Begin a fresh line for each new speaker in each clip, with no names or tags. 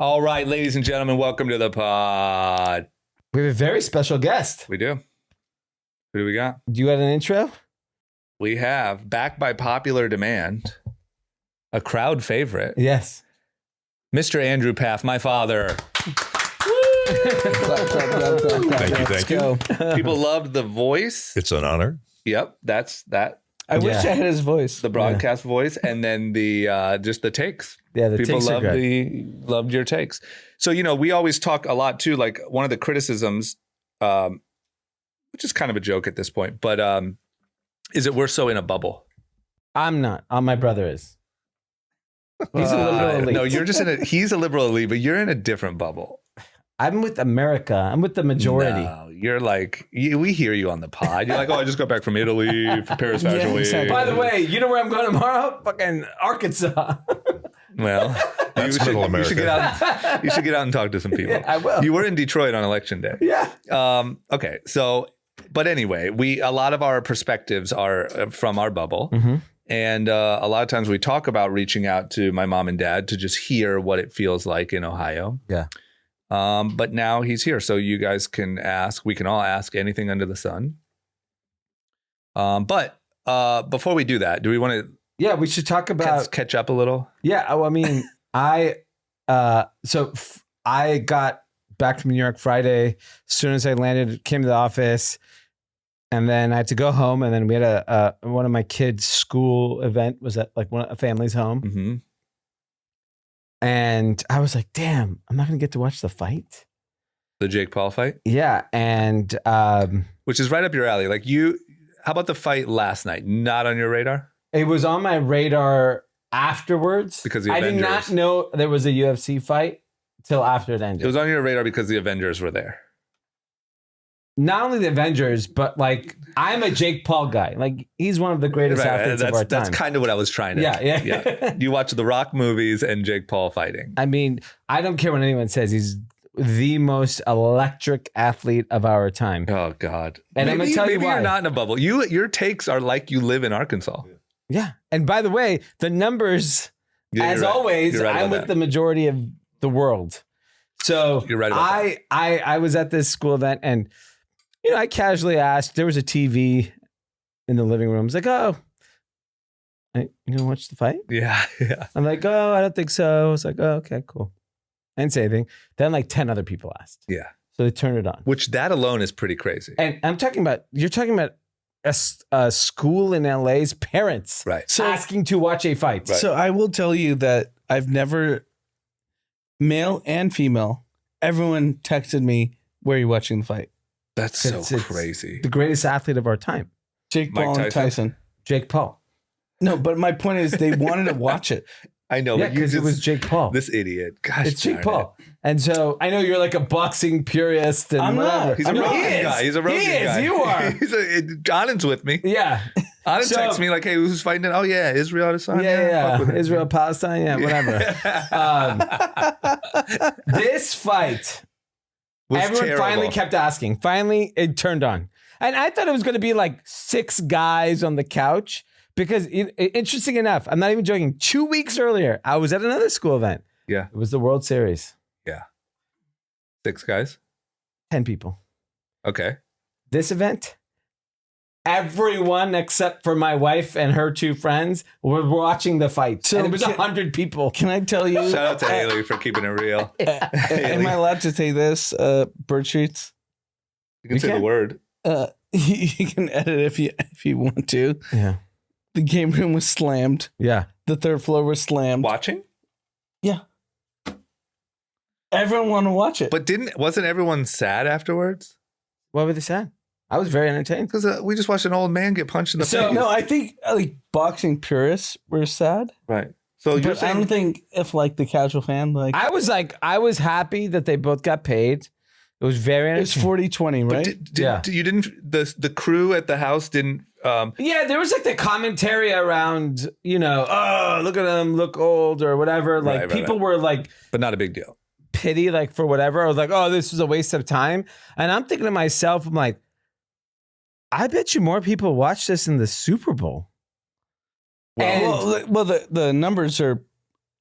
All right, ladies and gentlemen, welcome to the pod.
We have a very special guest.
We do. Who do we got?
Do you have an intro?
We have, back by popular demand, a crowd favorite,
Yes.
Mr. Andrew Pfaff, my father.
Thank you.
People loved the voice.
It's an honor.
Yep, that's that.
I wish I had his voice.
The broadcast voice, and then the just the takes.
Yeah, the
People
takes are
loved your takes. So, we always talk a lot too, like one of the criticisms, which is kind of a joke at this point, but is that we're so in a bubble.
I'm not. My brother is. He's a liberal elite.
No, you're just he's a liberal elite, but you're in a different bubble.
I'm with America. I'm with the majority.
No, you're like, we hear you on the pod. You're like, oh, I just got back from Italy for Paris Fashion Week.
exactly.
By the way, you know where I'm going tomorrow? Fucking Arkansas.
Well,
That's middle America.
You should get out and talk to some people.
Yeah, I will.
You were in Detroit on election day.
Yeah.
Okay. So, but anyway, a lot of our perspectives are from our bubble.
Mm-hmm.
And a lot of times we talk about reaching out to my mom and dad to just hear what it feels like in Ohio.
Yeah.
But now he's here. So you guys can ask, we can all ask anything under the sun. But before we do that, do we want to
Yeah, we should talk about.
catch up a little?
Yeah. I mean, I got back from New York Friday. As soon as I landed, came to the office. And then I had to go home. And then we had one of my kids' school event was at like a family's home.
Mm-hmm.
And I was like, damn, I'm not going to get to watch the fight.
The Jake Paul fight?
Yeah. And
Which is right up your alley. Like how about the fight last night? Not on your radar?
it was on my radar afterwards.
Because the
I did
Avengers.
not know there was a UFC fight till after it ended.
It was on your radar because the Avengers were there.
Not only the Avengers, but like I'm a Jake Paul guy. Like he's one of the greatest athletes of our time.
That's kind of what I was trying to.
Yeah.
You watch the Rock movies and Jake Paul fighting.
I mean, I don't care what anyone says. He's the most electric athlete of our time.
Oh God!
And I'm gonna tell you
maybe
why.
you're not in a bubble. Your takes are like you live in Arkansas.
Yeah. And by the way, the numbers,
Yeah,
as
you're right.
always,
You're right
I'm
about
with
that.
the majority of the world. So
You're right about that.
I was at this school event and, I casually asked, there was a TV in the living room. I was like, oh, you going to watch the fight?
Yeah.
I'm like, oh, I don't think so. I was like, oh, okay, cool. I didn't say anything. Then like 10 other people asked.
Yeah.
So they turned it on.
Which that alone is pretty crazy.
And you're talking about a school in LA's parents
Right.
asking to watch a fight.
Right.
So I will tell you that I've never, male and female, everyone texted me, where are you watching the fight?
That's so
It's
crazy.
the greatest athlete of our time,
Jake
Mike
Paul and
Tyson?
Tyson.
Jake Paul.
No, but my point is they wanted to watch it.
I know.
Yeah,
but
because it was Jake Paul.
this idiot. Gosh,
It's Jake
darn it.
Paul. And so I know you're like a boxing purist. And
I'm not.
whatever.
He's a
I mean,
Rogan
he is.
guy. He's a Rogan
He is.
guy.
You are.
Anand's with me.
Yeah.
Anand
So-
texts me like, "Hey, who's fighting it? Oh yeah, Israel Adesanya.
Yeah.
Fuck with it.
Israel, Palestine. Yeah, whatever. This fight,
Was
everyone
terrible.
finally kept asking. Finally, it turned on. And I thought it was going to be like 6 guys on the couch because, interesting enough, I'm not even joking. 2 weeks earlier, I was at another school event.
Yeah.
It was the World Series.
6 guys.
10 people.
Okay.
This event, everyone except for my wife and her 2 friends were watching the fight.
So
And it was
can-
100 people.
Can I tell you?
Shout out to Haley for keeping it real.
Am I allowed to say this? Bird treats.
You can
You
say
can.
the word.
You can edit if you want to.
Yeah.
The game room was slammed.
Yeah.
The 3rd floor was slammed.
Watching,
Yeah. Everyone wanted to watch it.
but wasn't everyone sad afterwards?
What were they saying? I was very entertained.
Because we just watched an old man get punched in the
So-
face.
no, I think like boxing purists were sad.
Right. So you're
But I
saying
don't think if like the casual fan, like
I was happy that they both got paid. It was very
it's
entertaining.
40-20,
but
right?
Yeah.
you didn't the crew at the house didn't
Yeah, there was like the commentary around, oh, look at them, look old or whatever. Like
Right,
people were like
but not a big deal.
pity, like for whatever. I was like, oh, this was a waste of time. And I'm thinking to myself, I'm like, I bet you more people watch this in the Super Bowl.
Well,
And-
Well, the numbers are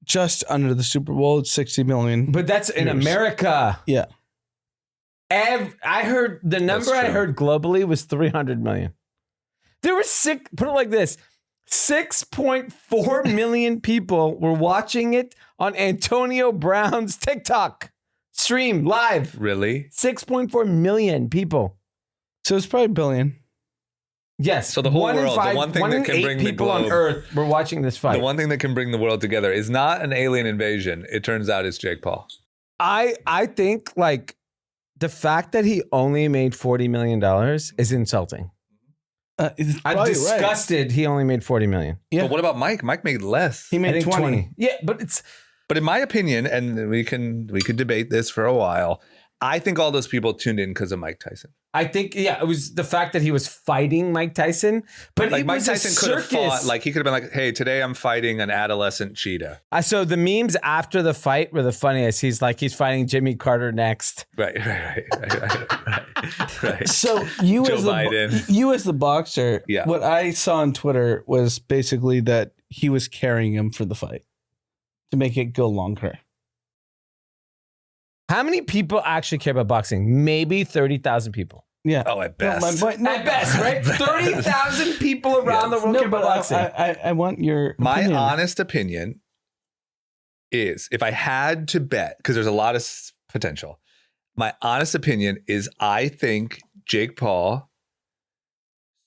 just under the Super Bowl. It's 60 million.
But that's in America.
Yeah.
I heard the number I heard globally was 300 million. There were put it like this. 6.4 million people were watching it on Antonio Brown's TikTok stream live.
Really?
6.4 million people.
So it's probably a billion.
Yes.
So the whole world, the one thing that can bring the
people
globe,
on Earth were watching this fight.
the one thing that can bring the world together is not an alien invasion. It turns out it's Jake Paul.
I think like the fact that he only made $40 million is insulting. I'm disgusted he only made 40 million.
Yeah.
But what about Mike? Mike made less.
He made 20.
Yeah, but
in my opinion, and we could debate this for a while, I think all those people tuned in because of Mike Tyson.
I think, it was the fact that he was fighting Mike Tyson. But
like
it
Mike
was
Tyson could have
circus.
fought, like he could have been like, hey, today I'm fighting an adolescent cheetah.
So the memes after the fight were the funniest. He's fighting Jimmy Carter next.
Right.
So you
Joe
as
Biden.
the boxer,
Yeah.
what I saw on Twitter was basically that he was carrying him for the fight to make it go longer.
How many people actually care about boxing? Maybe 30,000 people.
Yeah.
Oh, at best.
At best, right? 30,000 people around the world care about boxing.
I want your
My
opinion.
honest opinion is, if I had to bet, because there's a lot of potential, my honest opinion is I think Jake Paul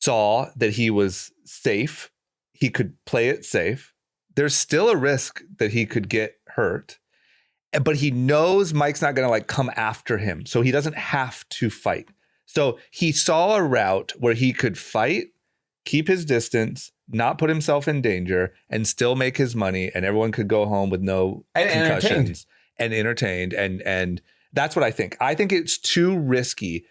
saw that he was safe. He could play it safe. There's still a risk that he could get hurt, but he knows Mike's not going to like come after him. So he doesn't have to fight. So he saw a route where he could fight, keep his distance, not put himself in danger, and still make his money, and everyone could go home with no concussions and entertained. And that's what I think. I think it's too risky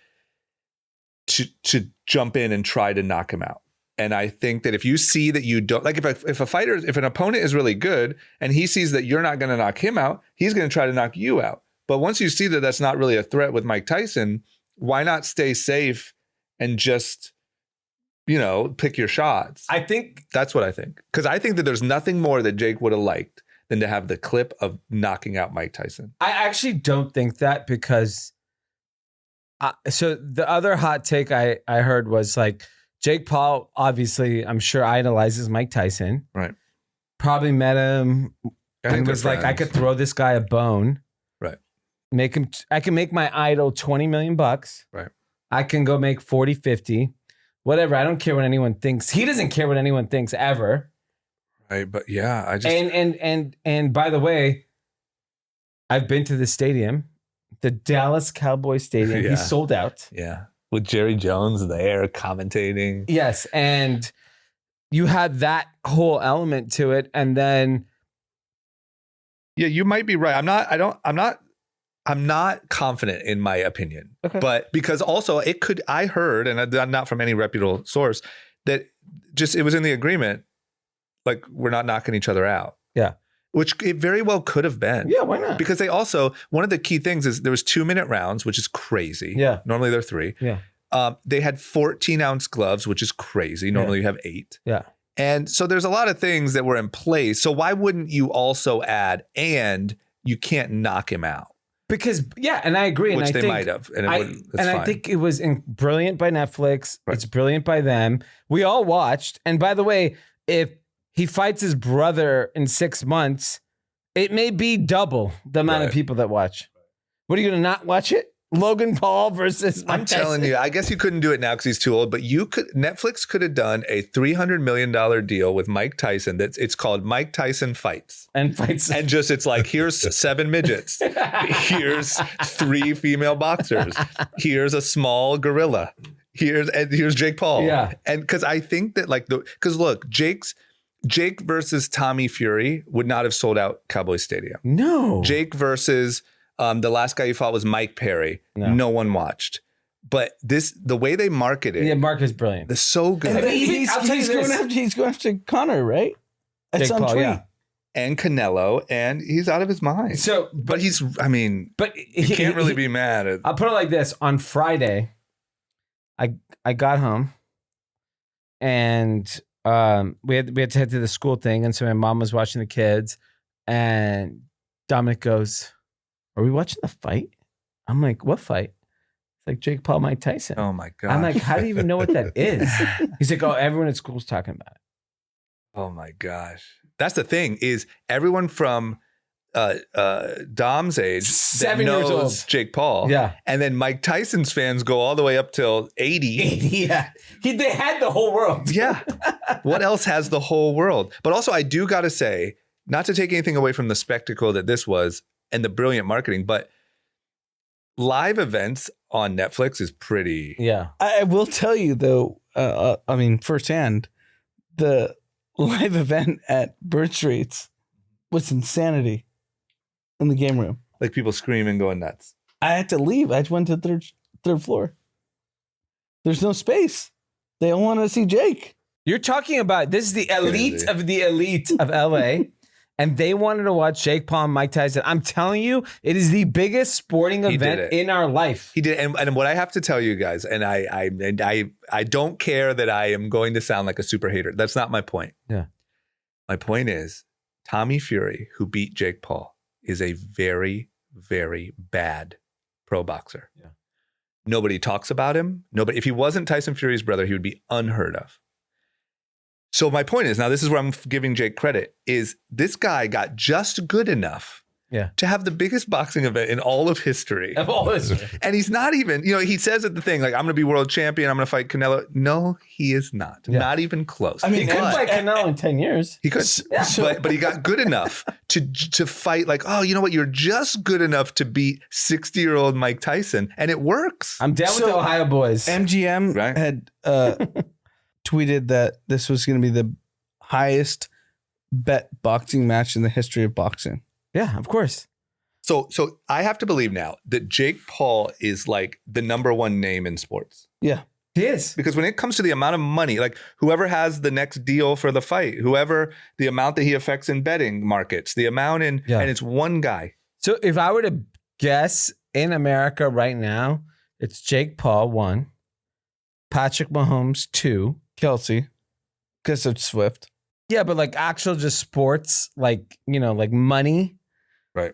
to jump in and try to knock him out. And I think that if you see that you don't, like if an opponent is really good and he sees that you're not going to knock him out, he's going to try to knock you out. But once you see that that's not really a threat with Mike Tyson, why not stay safe and just, pick your shots?
I think
that's what I think. Because I think that there's nothing more that Jake would have liked than to have the clip of knocking out Mike Tyson.
I actually don't think that, because so the other hot take I heard was like, Jake Paul, obviously, I'm sure idolizes Mike Tyson.
Right.
Probably met him and was like, I could throw this guy a bone.
Right.
I can make my idol $20 million.
Right.
I can go make 40, 50, whatever. I don't care what anyone thinks. He doesn't care what anyone thinks ever.
Right. But yeah, I just.
And by the way, I've been to the stadium, the Dallas Cowboys Stadium.
Yeah.
He's sold out.
Yeah. With Jerry Jones there commentating.
Yes. And you had that whole element to it. And then.
Yeah, you might be right. I'm not confident in my opinion.
Okay.
But because also I heard, and I'm not from any reputable source, that just it was in the agreement, like we're not knocking each other out.
Yeah.
Which it very well could have been.
Yeah, why not?
Because they also, one of the key things is there was 2-minute rounds, which is crazy.
Yeah.
Normally they're 3.
Yeah.
They had 14-ounce gloves, which is crazy. Normally you have 8.
Yeah.
And so there's a lot of things that were in place. So why wouldn't you also add, and you can't knock him out?
Because, yeah, and I agree.
Which
and
they
think,
might have. And
I think it was brilliant by Netflix.
Right.
It's brilliant by them. We all watched. And by the way, if he fights his brother in 6 months, it may be double the amount of people that watch. What, are you going to not watch it? Logan Paul versus Mike
I'm telling
Tyson.
you, I guess you couldn't do it now because he's too old, but Netflix could have done a $300 million deal with Mike Tyson. It's called Mike Tyson Fights.
And fights.
And just, it's like, here's 7 midgets. Here's 3 female boxers. Here's a small gorilla. Here's Jake Paul.
Yeah.
And because I think that because look, Jake versus Tommy Fury would not have sold out Cowboy Stadium.
No.
Jake versus the last guy he fought was Mike Perry. No one watched. But the way they market it,
Mark is brilliant.
it's so good.
And
He's going after Connor, right?
Jake Paul, yeah.
And Canelo, and he's out of his mind.
So,
but you
he
can't really be mad at.
I'll put it like this. On Friday, I got home and we had to head to the school thing. And so my mom was watching the kids. And Dominic goes, "Are we watching the fight?" I'm like, "What fight?" It's like Jake Paul, Mike Tyson.
Oh my god.
I'm like, "How do you even know what that is?" He's like, "Oh, everyone at school's talking about it."
Oh my gosh. That's the thing is everyone from Dom's age
7
that
years
knows
old.
Jake Paul.
Yeah.
And then Mike Tyson's fans go all the way up till 80.
Yeah. They had the whole world.
Yeah. What else has the whole world? But also I do got to say, not to take anything away from the spectacle that this was and the brilliant marketing, but live events on Netflix is pretty.
Yeah.
I will tell you though, I mean, firsthand, the live event at Bird Streets was insanity in the game room.
Like people screaming, going nuts.
I had to leave. I went to the third floor. There's no space. They all want to see Jake.
You're talking about this is the elite
Crazy.
of the elite of LA. And they wanted to watch Jake Paul and Mike Tyson. I'm telling you, it is the biggest sporting
He did
event
it.
in our life.
He did, and what I have to tell you guys, and I don't care that I am going to sound like a super hater. That's not my point.
Yeah.
My point is, Tommy Fury, who beat Jake Paul, is a very, very bad pro boxer.
Yeah.
Nobody talks about him. Nobody. If he wasn't Tyson Fury's brother, he would be unheard of. So my point is, now this is where I'm giving Jake credit, is this guy got just good enough to have the biggest boxing event in all of history.
Of all this.
And he's not even, he says at the thing, like, I'm going to be world champion. I'm going to fight Canelo. No, he is not.
Yeah.
Not even close.
I mean,
He could fight Canelo in 10 years.
He could, but he got good enough to fight like, oh, you know what? You're just good enough to beat 60-year-old Mike Tyson. And it works.
I'm down with the Ohio boys.
MGM
Right.
had tweeted that this was going to be the highest bet boxing match in the history of boxing.
Yeah, of course.
So I have to believe now that Jake Paul is like the number one name in sports.
Yeah.
He is.
Because when it comes to the amount of money, like whoever has the next deal for the fight, whoever, the amount that he affects in betting markets, the amount and it's one guy.
So if I were to guess in America right now, it's Jake Paul, 1, Patrick Mahomes, 2.
Kelsey, because of Swift.
Yeah, but like actual just sports, like, like money.
Right.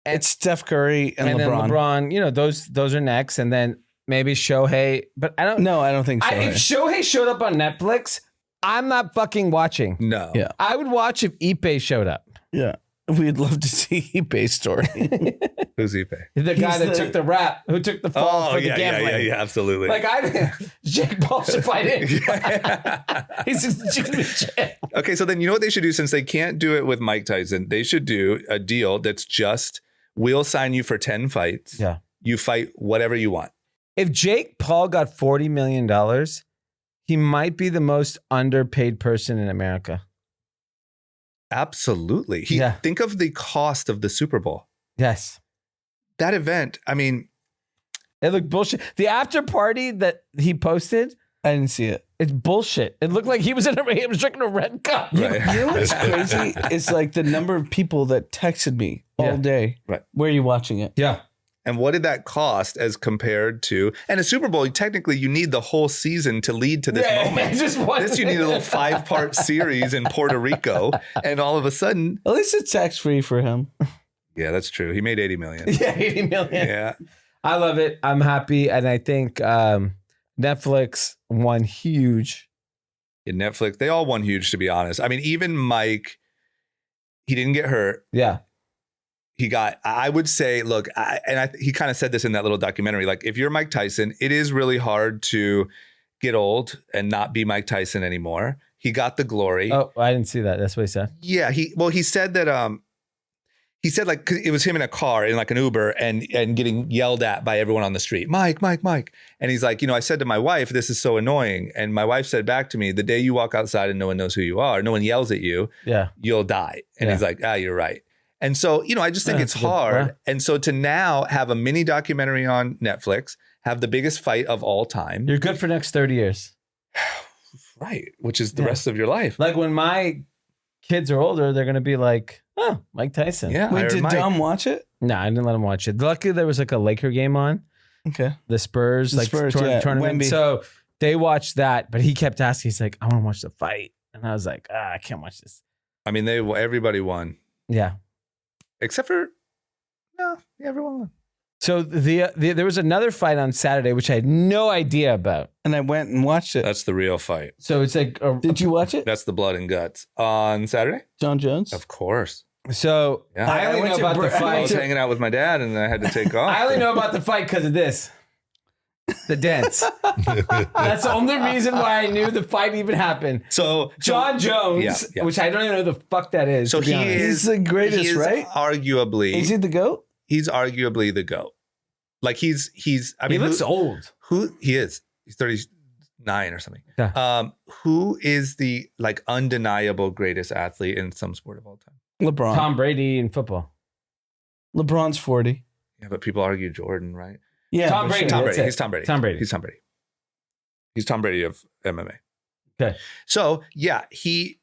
And,
It's Steph Curry and
then
LeBron.
LeBron, those are next. And then maybe Shohei. But I don't
No, I don't think so.
If Shohei showed up on Netflix, I'm not fucking watching.
No.
Yeah.
I would watch if Ipe showed up.
Yeah. We'd love to see Ipe's story.
Who's Ipe?
The guy that took the rap, who took the fall for the gambling.
Yeah, absolutely.
Like Jake Paul should fight him. He's going to be jail.
Okay, so then you know what they should do since they can't do it with Mike Tyson? They should do a deal that's just, we'll sign you for 10 fights.
Yeah.
You fight whatever you want.
If Jake Paul got $40 million, he might be the most underpaid person in America.
Absolutely. Think of the cost of the Super Bowl.
Yes.
That event, I mean,
it looked bullshit. The after party that he posted,
I didn't see it.
It's bullshit. It looked like he was drinking a red cup.
Right.
You know what's crazy? It's like the number of people that texted me all day.
Right.
Where are you watching it?
Yeah.
And what did that cost as compared to, and a Super Bowl, technically you need the whole season to lead to this moment. This you need a little 5-part series in Puerto Rico. And all of a sudden.
At least it's tax free for him.
Yeah, that's true. He made 80 million.
Yeah, 80 million.
Yeah.
I love it. I'm happy. And I think Netflix won huge.
In Netflix, they all won huge, to be honest. I mean, even Mike, he didn't get hurt.
Yeah.
He got, I would say, look, he kind of said this in that little documentary, like if you're Mike Tyson, it is really hard to get old and not be Mike Tyson anymore. He got the glory.
Oh, I didn't see that. That's what he said.
Yeah. He said that, he said like, 'cause it was him in a car in like an Uber and getting yelled at by everyone on the street. Mike. And he's like, I said to my wife, this is so annoying. And my wife said back to me, the day you walk outside and no one knows who you are, no one yells at you, you'll die. And he's like, you're right. And so, I just think it's hard.
Yeah.
And so to now have a mini documentary on Netflix, have the biggest fight of all time.
You're good for the next 30 years.
Right. Which is the rest of your life.
Like when my kids are older, they're going to be like, oh, Mike Tyson.
Yeah.
Wait, did Dom watch it?
No, I didn't let him watch it. Luckily, there was like a Laker game on.
Okay.
The Spurs, tournament.
Wemby.
So they watched that, but he kept asking, he's like, I want to watch the fight. And I was like, I can't watch this.
I mean, everybody won.
Yeah.
Except for, no, yeah, everyone won.
So there was another fight on Saturday, which I had no idea about.
And I went and watched it.
That's the real fight.
So it's like,
Did you watch it?
That's the blood and guts. On Saturday?
John Jones?
Of course.
so
Yeah.
I only know about the
I was
fight.
hanging out with my dad and I had to take off.
I only know about the fight because of this. The dance. That's the only reason why I knew the fight even happened.
So
John Jones,
yeah.
which I don't even know who the fuck that is.
So
to be
he
honest.
He's the greatest,
he is
right?
Arguably,
Is he the GOAT?
he's arguably the GOAT. Like he's. I mean,
he looks old.
Who he is? He's 39 or something.
Yeah.
Who is the like undeniable greatest athlete in some sport of all time?
LeBron.
Tom Brady in football.
LeBron's 40.
Yeah, but people argue Jordan, right?
Yeah,
Tom
for
Brady.
sure.
Tom
that's
Brady.
it.
He's Tom Brady.
Tom Brady.
He's Tom Brady. He's Tom Brady of MMA.
Okay.
So yeah, So
he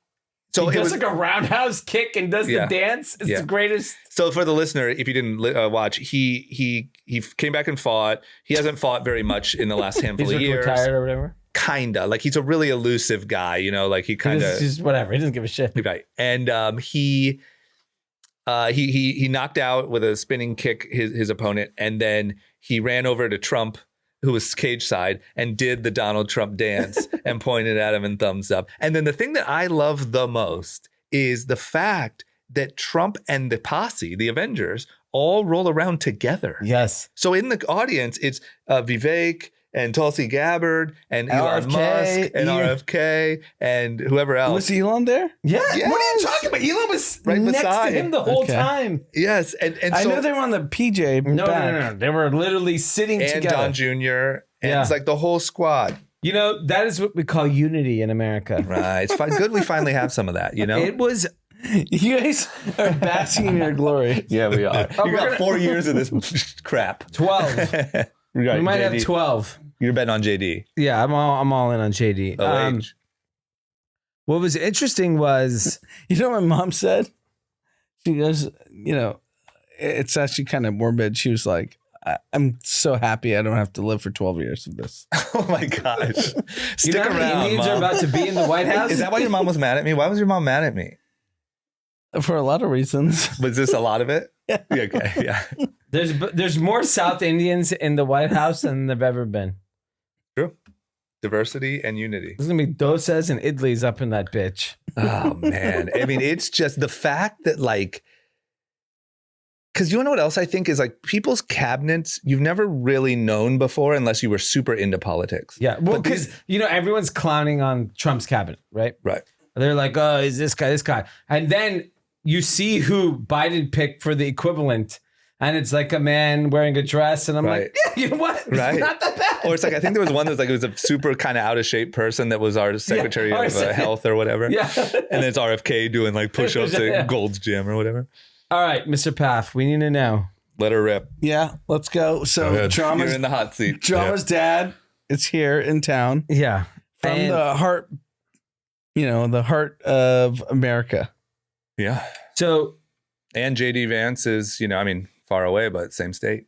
it
does
was,
like a roundhouse kick and does
Yeah.
the dance. It's
Yeah.
the greatest.
So for the listener, if you didn't watch, he came back and fought. He hasn't fought very much in the last handful
He's
of years.
retired or whatever.
Kinda like he's a really elusive guy, you know. Like he kind
He's
of
just whatever. He doesn't give a shit.
right. And he knocked out with a spinning kick his opponent, and then he ran over to Trump, who was cage side, and did the Donald Trump dance and pointed at him and thumbs up. And then the thing that I love the most is the fact that Trump and the posse, the Avengers, all roll around together.
Yes.
So in the audience, it's Vivek and Tulsi Gabbard and Elon
RFK,
Musk and RFK and whoever else.
Was Elon there?
Yeah.
Yes.
What are you talking about? Elon was
Right
next
beside.
to him the whole
Okay.
time.
Yes, and
I
so,
know they were on the PJ.
No. They were literally sitting
and
together.
Don Jr. And
Yeah.
it's like the whole squad.
You know, that is what we call unity in America.
Right. It's fine. Good we finally have some of that, you know?
It was
You guys are basking in your glory.
Yeah, we are.
Oh,
You
we're
got
gonna-
4 years of this crap.
12.
We
We might have 12.
You're betting on JD.
Yeah, I'm all in on JD.
OH.
What was interesting was
You know what my mom said? She goes, it's actually kind of morbid. She was like, I'm so happy I don't have to live for 12 years of this.
Oh my gosh.
you
Stick
know how many
around,
Indians are
Mom.
about to be in the White House?
Is that why your mom was mad at me? Why was your mom mad at me?
For a lot of reasons.
Was this a lot of it?
Yeah.
Okay. Yeah.
There's more South Indians in the White House than there've ever been.
True. Diversity and unity.
There's gonna be dosas and idlis up in that bitch.
Oh man. I mean, it's just the fact that like, because you know what else I think is like people's cabinets you've never really known before unless you were super into politics.
Yeah, well,
But
because everyone's clowning on Trump's cabinet, right?
Right.
They're like, oh, is this guy, and then you see who Biden picked for the equivalent, and it's like a man wearing a dress, and I'm
Right.
like, yeah, you know what? It's
Right.
not that bad.
Or it's like I think there was one that was like it was a super kind of out of shape person that was our secretary
our
of
sec-
health or whatever.
Yeah.
And it's RFK doing like push-ups
Yeah.
at Gold's Gym or whatever.
All right, Mr. Pfaff, we need to know.
Let her rip.
Yeah, let's go.
Go
So
ahead.
You're
Drama's,
in the hot seat.
Drama's dad is here in town
Yeah,
from
And-
the heart, the heart of America.
Yeah.
So
And JD Vance is, I mean, far away, but same state.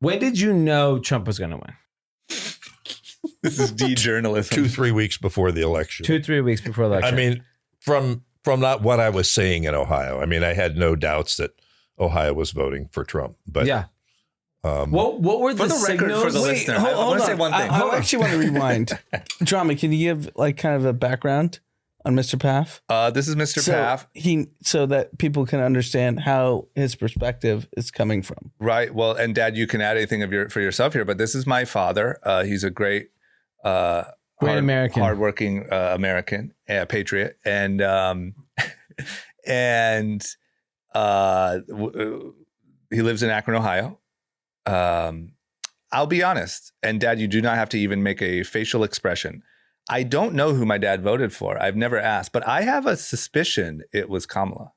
when did you know Trump was going to win?
This is D journalism.
2-3 weeks before the election.
2-3 weeks before the election.
I mean, from not what I was saying in Ohio. I mean, I had no doubts that Ohio was voting for Trump. But
yeah. What were
For
the
the record,
signals?
for the listener, I
hold
want to
on.
say one thing.
I actually want to rewind. Drama, can you give like kind of a background on Mr. Pfaff?
This is Mr.
So
Pfaff.
so that people can understand how his perspective is coming from.
Right. Well, and Dad, you can add anything for yourself here, but this is my father. He's a great
American.
hardworking American patriot, and he lives in Akron, Ohio. I'll be honest, and Dad, you do not have to even make a facial expression. I don't know who my dad voted for. I've never asked, but I have a suspicion it was Kamala.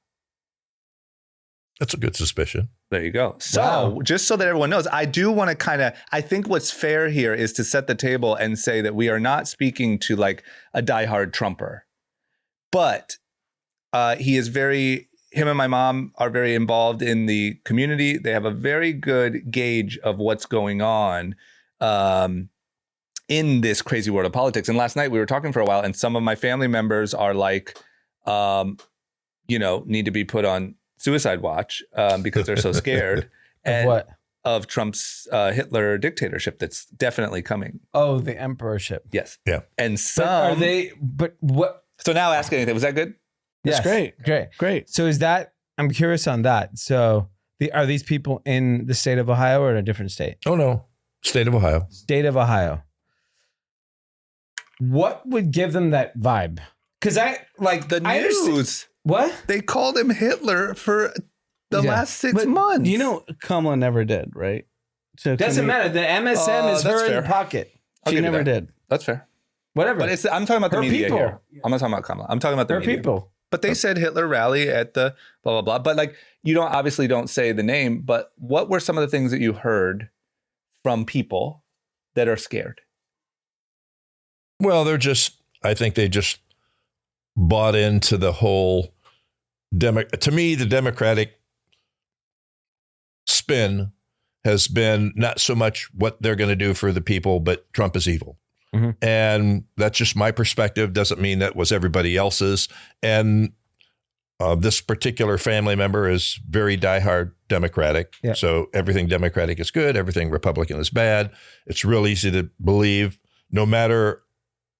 that's a good suspicion.
There you go. So
Wow.
just so that everyone knows, I do want to I think what's fair here is to set the table and say that we are not speaking to like a diehard Trumper, but him and my mom are very involved in the community. They have a very good gauge of what's going on in this crazy world of politics. And last night we were talking for a while and some of my family members are like, need to be put on suicide watch because they're so scared.
Of what?
Of Trump's Hitler dictatorship that's definitely coming.
Oh, the emperorship.
Yes.
Yeah.
And
But
some
are they? But what?
So now ask anything. Was that good?
That's
Yes. Great. So is that? I'm curious on that. So are these people in the state of Ohio or in a different state?
Oh, no. State of Ohio.
State of Ohio. What would give them that vibe? Because I understand-
news.
What?
They called him Hitler for the last 6 months.
Kamala never did, right? So
Doesn't matter. The MSM is
that's
her in
fair.
the pocket.
I'll
She
give you
never
that.
did.
That's fair.
Whatever.
But I'm talking about the
Her
media
people.
here. I'm not talking about Kamala. I'm talking about the
Her
media.
people.
But they said Hitler rally at the blah, blah, blah. But like, you don't say the name, but what were some of the things that you heard from people that are scared?
Well, I think they just bought into the whole, to me, the Democratic spin has been not so much what they're going to do for the people, but Trump is evil.
Mm-hmm.
And that's just my perspective. Doesn't mean that was everybody else's. And this particular family member is very diehard Democratic.
Yeah.
So everything Democratic is good. Everything Republican is bad. It's real easy to believe. No matter,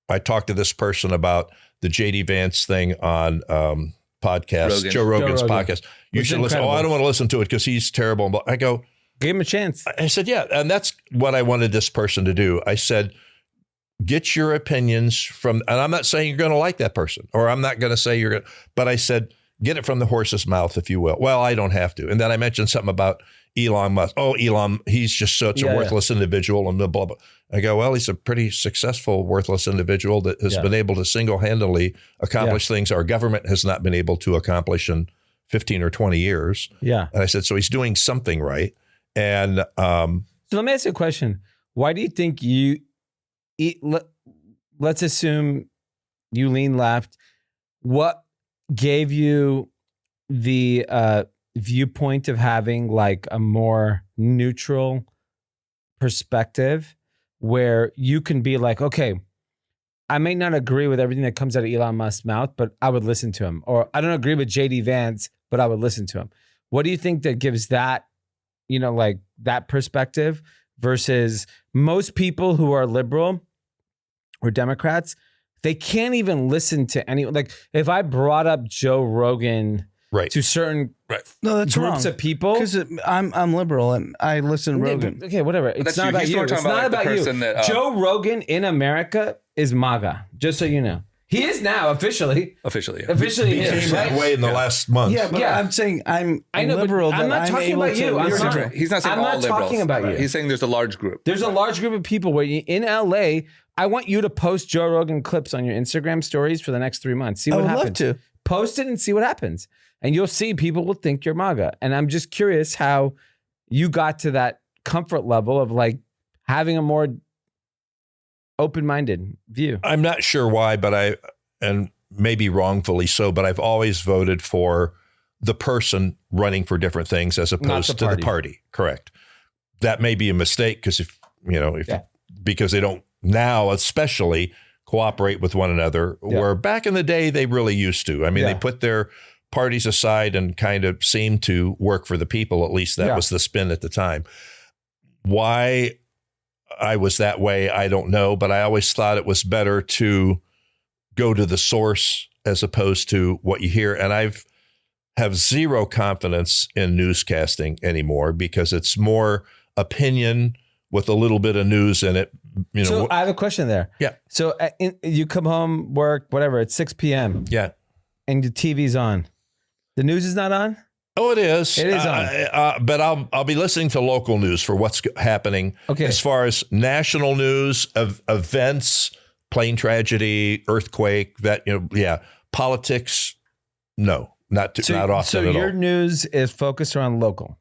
I talked to this person about the JD Vance thing on podcast, Joe Rogan's podcast. You should listen. Oh, I don't want to listen to it because he's terrible. But I go,
give him a chance.
I said, yeah. And that's what I wanted this person to do. I said, get your opinions from, and I'm not saying you're going to like that person, or I'm not going to say you're going to, but I said, get it from the horse's mouth, if you will. Well, I don't have to. And then I mentioned something about Elon Musk. Oh, Elon, he's just such a worthless individual and blah, blah, blah. I go, well, he's a pretty successful, worthless individual that has been able to single-handedly accomplish things our government has not been able to accomplish in 15 or 20 years.
Yeah.
And I said, so he's doing something right. And
so let me ask you a question. Why do you think let's assume you lean left. What gave you the viewpoint of having like a more neutral perspective where you can be like, okay, I may not agree with everything that comes out of Elon Musk's mouth, but I would listen to him. Or I don't agree with JD Vance, but I would listen to him. What do you think that gives that, like that perspective versus most people who are liberal or Democrats, they can't even listen to anyone. Like if I brought up Joe Rogan to certain groups of people,
because I'm liberal and I listen to Rogan.
Okay, whatever. It's not about you. It's not about you. Joe Rogan in America is MAGA. Just so you know, he is now officially.
Officially,
became that way in the last month.
Yeah, but I'm saying I'm liberal.
I'm not talking about you.
He's not saying all liberals.
Talking about you.
He's saying there's a large group.
There's a large group of people where in LA. I want you to post Joe Rogan clips on your Instagram stories for the next 3 months. See what happens.
I would love to.
Post it and see what happens. And you'll see people will think you're MAGA. And I'm just curious how you got to that comfort level of like having a more open-minded view.
I'm not sure why, but and maybe wrongfully so, but I've always voted for the person running for different things as opposed to the party. Correct. That may be a mistake because because they don't now especially cooperate with one another, where back in the day they really used to. I mean, they put their parties aside and kind of seemed to work for the people. At least that was the spin at the time. Why I was that way, I don't know, but I always thought it was better to go to the source as opposed to what you hear. And have zero confidence in newscasting anymore because it's more opinion with a little bit of news in it.
So I have a question there.
Yeah.
So you come home, work, whatever, it's 6 p.m.
Yeah.
And the TV's on. The news is not on?
Oh, it is.
It is on.
But I'll be listening to local news for what's happening.
Okay.
As far as national news of events, plane tragedy, earthquake, politics, no, not often at all.
So your news is focused around local.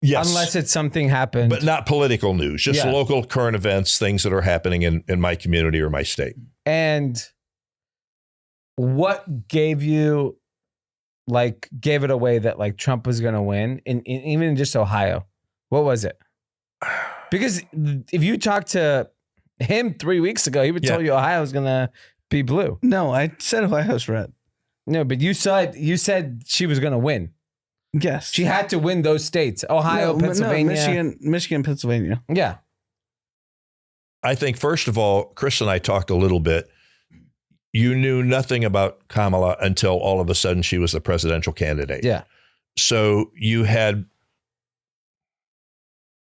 Yes.
Unless it's something happened.
But not political news, just local current events, things that are happening in my community or my state.
And what gave it away that like Trump was going to win even in just Ohio? What was it? Because if you talked to him 3 weeks ago, he would tell you Ohio was going to be blue.
No, I said Ohio's red.
No, but you said she was going to win.
Yes.
She had to win those states. Ohio, Pennsylvania.
Michigan, Pennsylvania.
Yeah.
I think, first of all, Chris and I talked a little bit. You knew nothing about Kamala until all of a sudden she was the presidential candidate.
Yeah.
So you had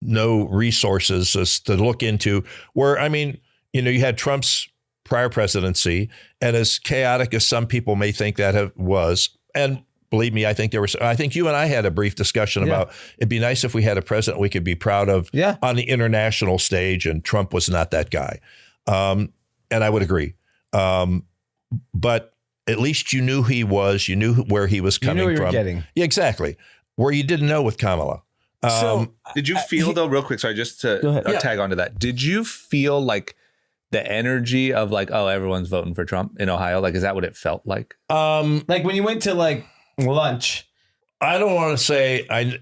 no resources to look into where, I mean, you had Trump's prior presidency, and as chaotic as some people may think that was, and believe me, I think you and I had a brief discussion about it'd be nice if we had a president we could be proud of on the international stage, and Trump was not that guy. And I would agree. But at least you knew he was, you knew where he was coming from.
You were getting.
Yeah, exactly. Where you didn't know with Kamala.
Did you feel though, real quick, sorry, just to tag onto that. Did you feel like the energy of like, oh, everyone's voting for Trump in Ohio? Like, is that what it felt like?
Like when you went to like lunch.
I don't want to say I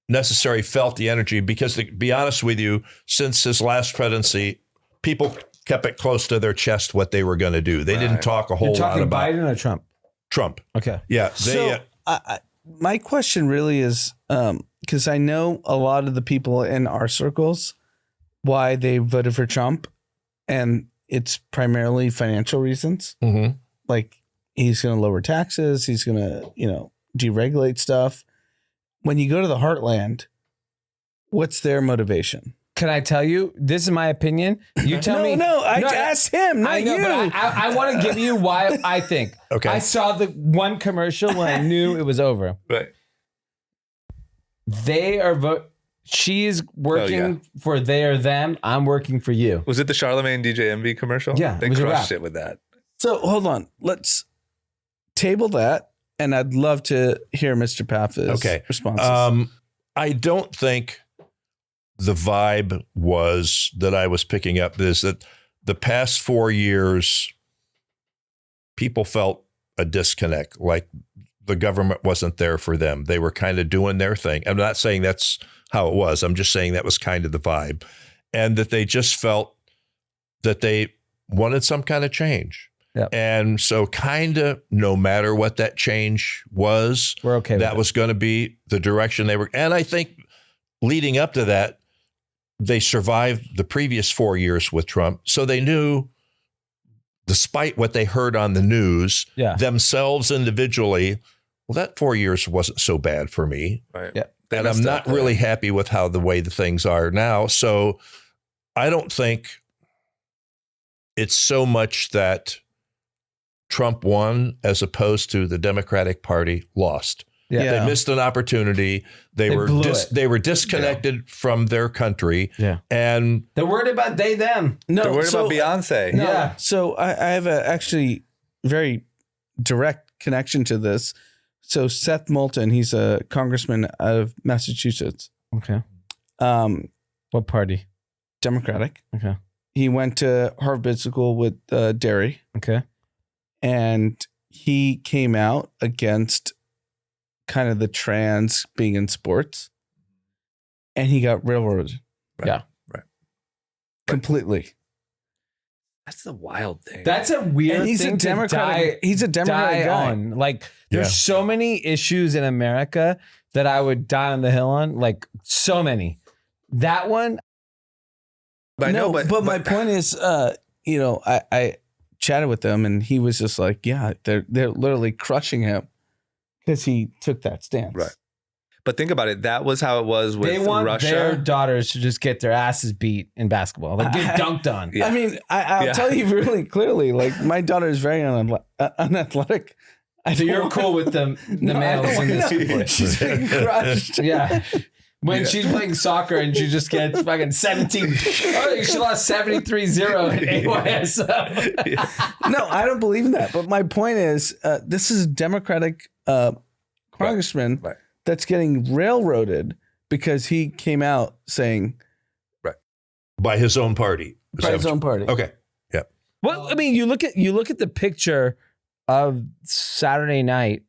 necessarily felt the energy because, to be honest with you, since his last presidency, people kept it close to their chest what they were going to do. They didn't talk a whole lot about
Biden or Trump.
Trump.
Okay.
Yeah.
My question really is, because I know a lot of the people in our circles, why they voted for Trump, and it's primarily financial reasons.
Mm-hmm.
Like he's going to lower taxes. He's going to, deregulate stuff. When you go to the heartland, what's their motivation?
Can I tell you? This is my opinion. You tell me.
No, I asked him, not you.
But I want to give you why I think.
Okay.
I saw the one commercial when I knew it was over.
Right.
They are She is working for they or them. I'm working for you.
Was it the Charlemagne DJ Envy commercial?
Yeah,
they crushed it with that.
So hold on, let's table that, and I'd love to hear Mr. Pfaff's responses.
I don't think the vibe was that I was picking up is that the past 4 years, people felt a disconnect, like the government wasn't there for them. They were kind of doing their thing. I'm not saying that's how it was. I'm just saying that was kind of the vibe, and that they just felt that they wanted some kind of change.
Yep.
And so kind of no matter what that change was,
we're okay.
That was going to be the direction they were. And I think leading up to that, they survived the previous 4 years with Trump. So they knew, despite what they heard on the news, themselves individually, well, that 4 years wasn't so bad for me.
Right.
Yeah.
And I'm not really happy with how the way the things are now. So I don't think it's so much that Trump won as opposed to the Democratic Party lost.
Yeah.
They missed an opportunity. They were disconnected from their country.
Yeah.
And
they're worried about them.
No,
they're worried about Beyonce.
No, yeah. So I have a actually very direct connection to this. So Seth Moulton, he's a congressman out of Massachusetts.
Okay. What party?
Democratic.
Okay.
He went to Harvard Business School with Derry.
Okay.
And he came out against kind of the trans being in sports, and he got railroaded.
Right.
Yeah.
Right.
Completely.
That's the wild thing.
That's a weird
and he's
thing
a Democrat. He's a Democrat guy.
On. Like there's so many issues in America that I would die on the hill on. Like so many. That one.
But my point is, I chatted with them, and he was just like, yeah, they're literally crushing him because he took that stance.
Right. But think about it. That was how it was with Russia.
They want their daughters to just get their asses beat in basketball, like get dunked on.
Yeah. I mean, I'll tell you really clearly. Like my daughter is very unathletic.
So you're cool with the males in this sport.
She's getting crushed.
Yeah. When she's playing soccer and she just gets fucking 17. Oh, she lost 73-0 in AYS.
No, I don't believe in that. But my point is, this is a Democratic congressman that's getting railroaded because he came out saying,
by his own party.
By his own party.
Okay. Yeah.
Well, I mean, you look at the picture of Saturday night.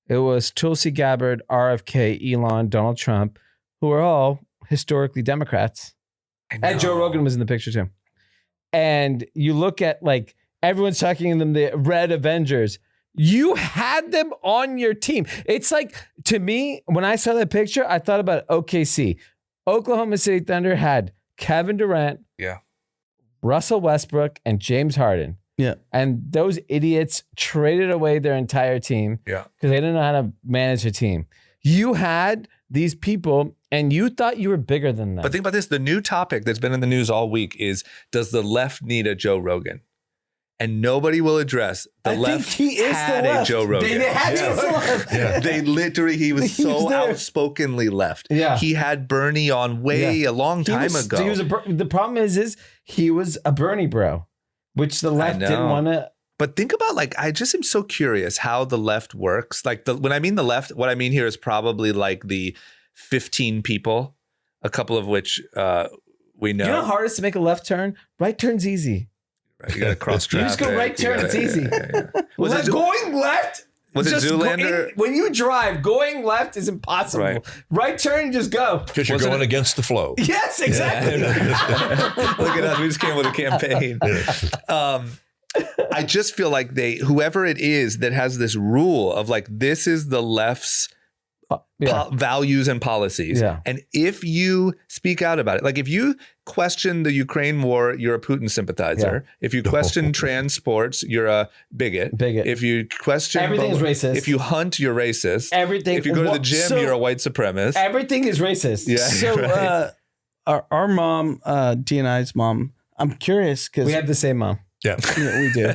It was Tulsi Gabbard, RFK, Elon, Donald Trump, who are all historically Democrats. And Joe Rogan was in the picture too. And you look at like everyone's talking to them, the Red Avengers. You had them on your team. It's like, to me, when I saw that picture, I thought about OKC. Oklahoma City Thunder had Kevin Durant, Russell Westbrook, and James Harden.
Yeah.
And those idiots traded away their entire team because they didn't know how to manage a team. You had these people and you thought you were bigger than them.
But think about this. The new topic that's been in the news all week is, does the left need a Joe Rogan? And nobody will address the left had a Joe Rogan.
They had the left.
They literally, he was so outspokenly left.
Yeah.
He had Bernie on a long time ago.
The problem is he was a Bernie bro, which the left didn't want to.
But think about, like, I just am so curious how the left works. Like, when I mean the left, what I mean here is probably like the 15 people, a couple of which we know.
You know how hard it is to make a left turn? Right turn's easy.
Right, you got to cross traffic.
You just go right turn, it's easy. Going left?
Was it Zoolander?
When you drive, going left is impossible. Right turn, you just go.
Because you're going against the flow.
Yes, exactly.
Look at us. We just came with a campaign. I just feel like whoever it is that has this rule of like, this is the left's values and policies.
Yeah.
And if you speak out about it, like if you question the Ukraine war, you're a Putin sympathizer. Yeah. If you question trans sports, you're a bigot. If you question
everything is racist.
If you hunt, you're racist.
Everything.
If you go to the gym, you're a white supremacist.
Everything is racist.
Yeah.
So our mom, D&I's mom, I'm curious because
we have the same mom.
Yeah,
we do.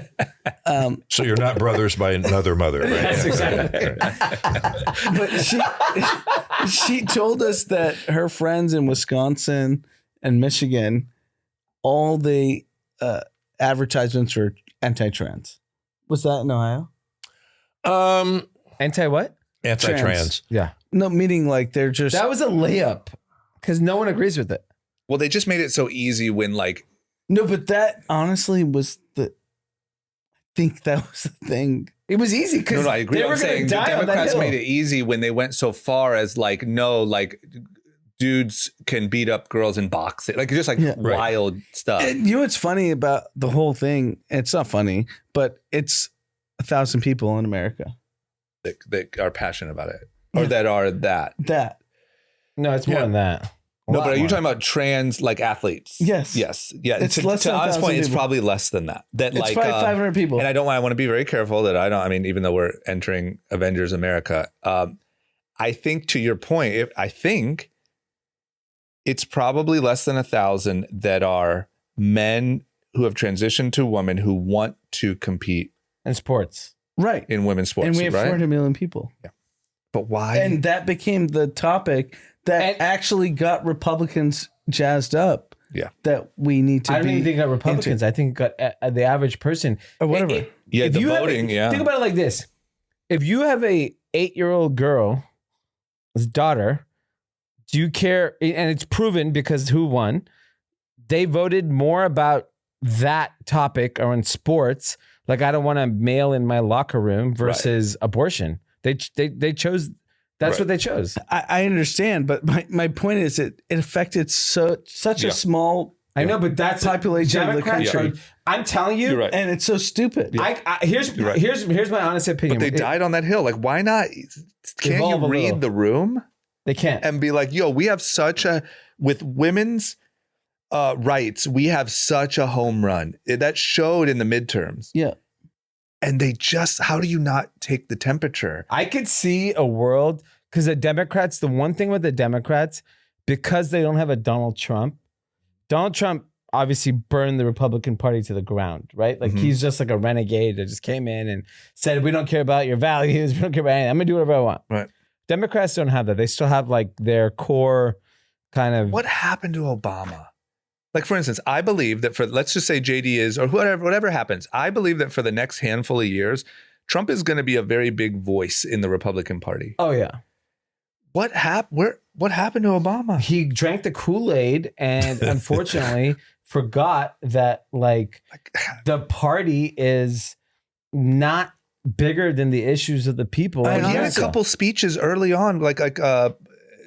So you're not brothers by another mother, right?
That's exactly.
But she told us that her friends in Wisconsin and Michigan, all the advertisements were anti-trans. Was that in Ohio?
Anti what?
Anti-trans.
Yeah.
No, meaning like they're just.
That was a layup because no one agrees with it.
Well, they just made it so easy when like.
No, but that honestly was I think that was the thing.
It was easy because
I agree. I'm saying the Democrats made it easy when they went so far as like, no, like dudes can beat up girls in boxing, like just like wild stuff.
And you know what's funny about the whole thing? It's not funny, but it's 1,000 people in America
that are passionate about it, or that are that.
No, it's more than that.
No, but are you talking about trans like athletes?
Yes.
Yeah.
It's less than 1,000
point,
people.
it's probably less than that. It's
like 500 people.
And I want to be very careful that I mean, even though we're entering Avengers America, I think to your point, I think it's probably less than 1,000 that are men who have transitioned to women who want to compete
in sports,
right?
In women's sports,
and we have 400 million people.
Yeah, but why?
And that became the topic that actually got Republicans jazzed up. Yeah, that we need to.
I don't even think it got Republicans. I think it got the average person
or whatever.
If the voting.
Think about it like this: if you have a 8-year-old girl's daughter, do you care? And it's proven because who won? They voted more about that topic or in sports. Like, I don't want a male in my locker room versus abortion. They chose. That's what they chose.
I understand, but my point is it affected such a small.
I know, but that's
population of the country.
I'm telling you,
and it's so stupid.
Here's my honest opinion.
But they died on that hill. Like, why not? Can't you read the room?
They can't.
And be like, yo, we have with women's rights, we have such a home run. That showed in the midterms.
Yeah.
And how do you not take the temperature?
I could see a world because the one thing with the Democrats, because they don't have a Donald Trump obviously burned the Republican Party to the ground, right? Like he's just like a renegade that just came in and said, we don't care about your values. We don't care about anything. I'm going to do whatever I want.
Right.
Democrats don't have that. They still have like their core kind of.
What happened to Obama? Like, for instance, I believe that let's just say JD is, or whatever happens, I believe that for the next handful of years, Trump is going to be a very big voice in the Republican Party.
Oh, yeah.
What happened to Obama?
He drank the Kool-Aid and unfortunately forgot that like the party is not bigger than the issues of the people.
He had a couple speeches early on, like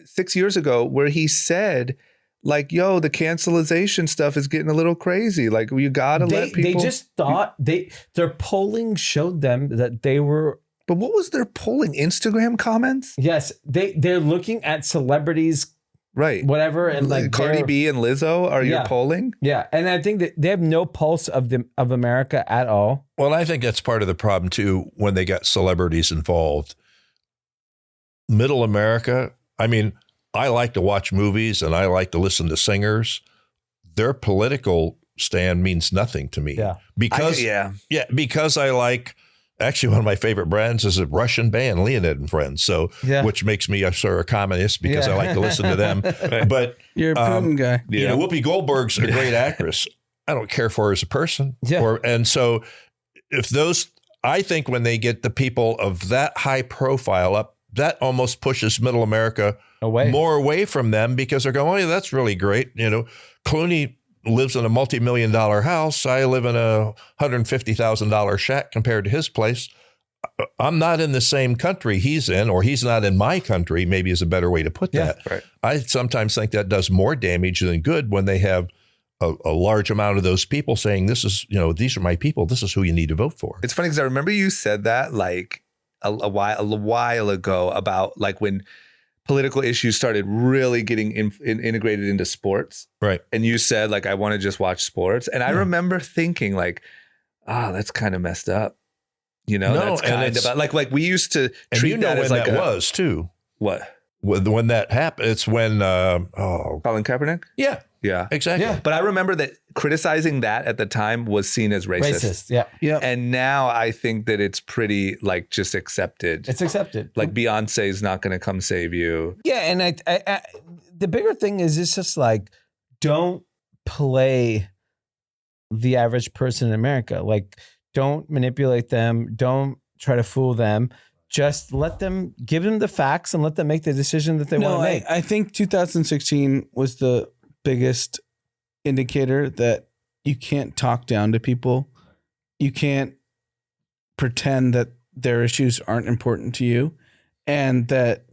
6 years ago, where he said, like, yo, the cancelization stuff is getting a little crazy. Like, you gotta let people.
They just thought their polling showed them that they were.
But what was their polling? Instagram comments?
Yes, they're looking at celebrities,
right?
Whatever, and like
Cardi B and Lizzo are your polling.
Yeah, and I think that they have no pulse of America at all.
Well, I think that's part of the problem too. When they got celebrities involved, middle America. I mean, I like to watch movies and I like to listen to singers. Their political stand means nothing to me.
Yeah.
Because I like, actually one of my favorite bands is a Russian band, Leonid and Friends. So, which makes me a sort of communist because I like to listen to them. But
you're a Putin guy.
You know, Whoopi Goldberg's a great actress. I don't care for her as a person.
Yeah.
And so if those, I think when they get the people of that high profile up, that almost pushes middle America more away from them because they're going, oh, yeah, that's really great. You know, Clooney lives in a multi-million-dollar house. I live in a $150,000 shack compared to his place. I'm not in the same country he's in, or he's not in my country, maybe is a better way to put that.
Right.
I sometimes think that does more damage than good when they have a large amount of those people saying, this is, you know, these are my people. This is who you need to vote for.
It's funny because I remember you said that like a while ago about like when political issues started really getting integrated into sports.
Right.
And you said like, I want to just watch sports. And I remember thinking like, that's kind of messed up. You know, that's kind of like we used to treat that as like
that was too.
What?
When that happened, it's when
Colin Kaepernick? Yeah,
exactly. Yeah.
But I remember that criticizing that at the time was seen as racist.
Yeah.
And now I think that it's pretty like just accepted.
It's accepted.
Like Beyonce's not going to come save you.
Yeah, and I the bigger thing is it's just like, don't play the average person in America. Like, don't manipulate them. Don't try to fool them. Just give them the facts and let them make the decision that they want to make.
I think 2016 was the biggest indicator that you can't talk down to people. You can't pretend that their issues aren't important to you, and that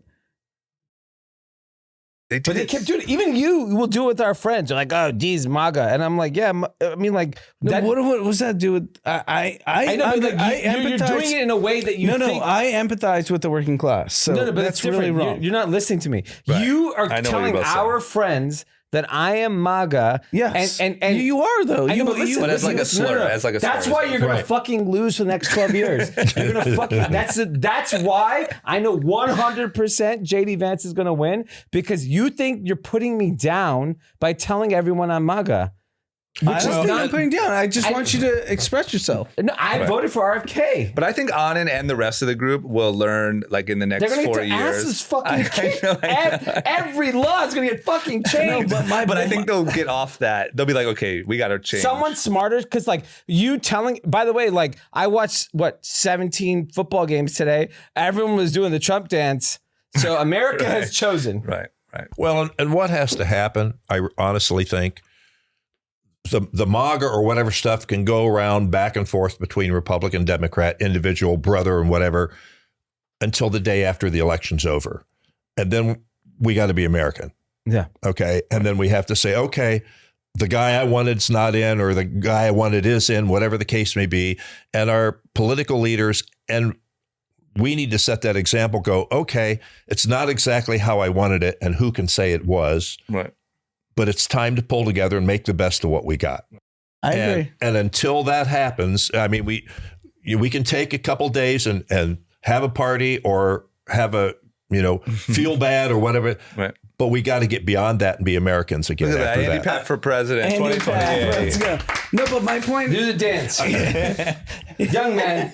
they kept doing it. Even you will do it with our friends. You're like, oh, geez, MAGA. And I'm like, yeah, I mean, like,
what was that do with? I know, but like,
you're doing it in a way that you think.
No, I empathize with the working class. So
but
that's really wrong.
You're not listening to me.
Right.
You are telling our friends that I am MAGA.
Yes.
And
you are though.
But as like a slur. As like a slur.
That's why you're gonna fucking lose for the next 12 years. You're gonna fucking that's why I know 100% JD Vance is gonna win, because you think you're putting me down by telling everyone I'm MAGA.
I don't think I'm putting down. I just want you to express yourself.
No, I voted for RFK.
But I think Anand and the rest of the group will learn, like in the next 4 years.
Asses fucking kicked. Every law is going to get fucking changed.
But I think they'll get off that. They'll be like, okay, we got to change.
Someone smarter, because like you telling. By the way, like I watched 17 football games today. Everyone was doing the Trump dance. So America has chosen.
Right.
Well, and what has to happen? I honestly think. The MAGA or whatever stuff can go around back and forth between Republican, Democrat, individual, brother, and whatever until the day after the election's over. And then we got to be American.
Yeah.
Okay. And then we have to say, okay, the guy I wanted's not in, or the guy I wanted is in, whatever the case may be. And our political leaders, and we need to set that example, go, okay, it's not exactly how I wanted it. And who can say it was?
Right.
But it's time to pull together and make the best of what we got.
I agree.
And until that happens, I mean, we can take a couple days and have a party or have a, feel bad or whatever.
Right.
But we got to get beyond that and be Americans again.
Look at
after
that. Andy Pfaff for president.
Andy Pfaff, let's go. No, but my point.
Do the dance. Young man.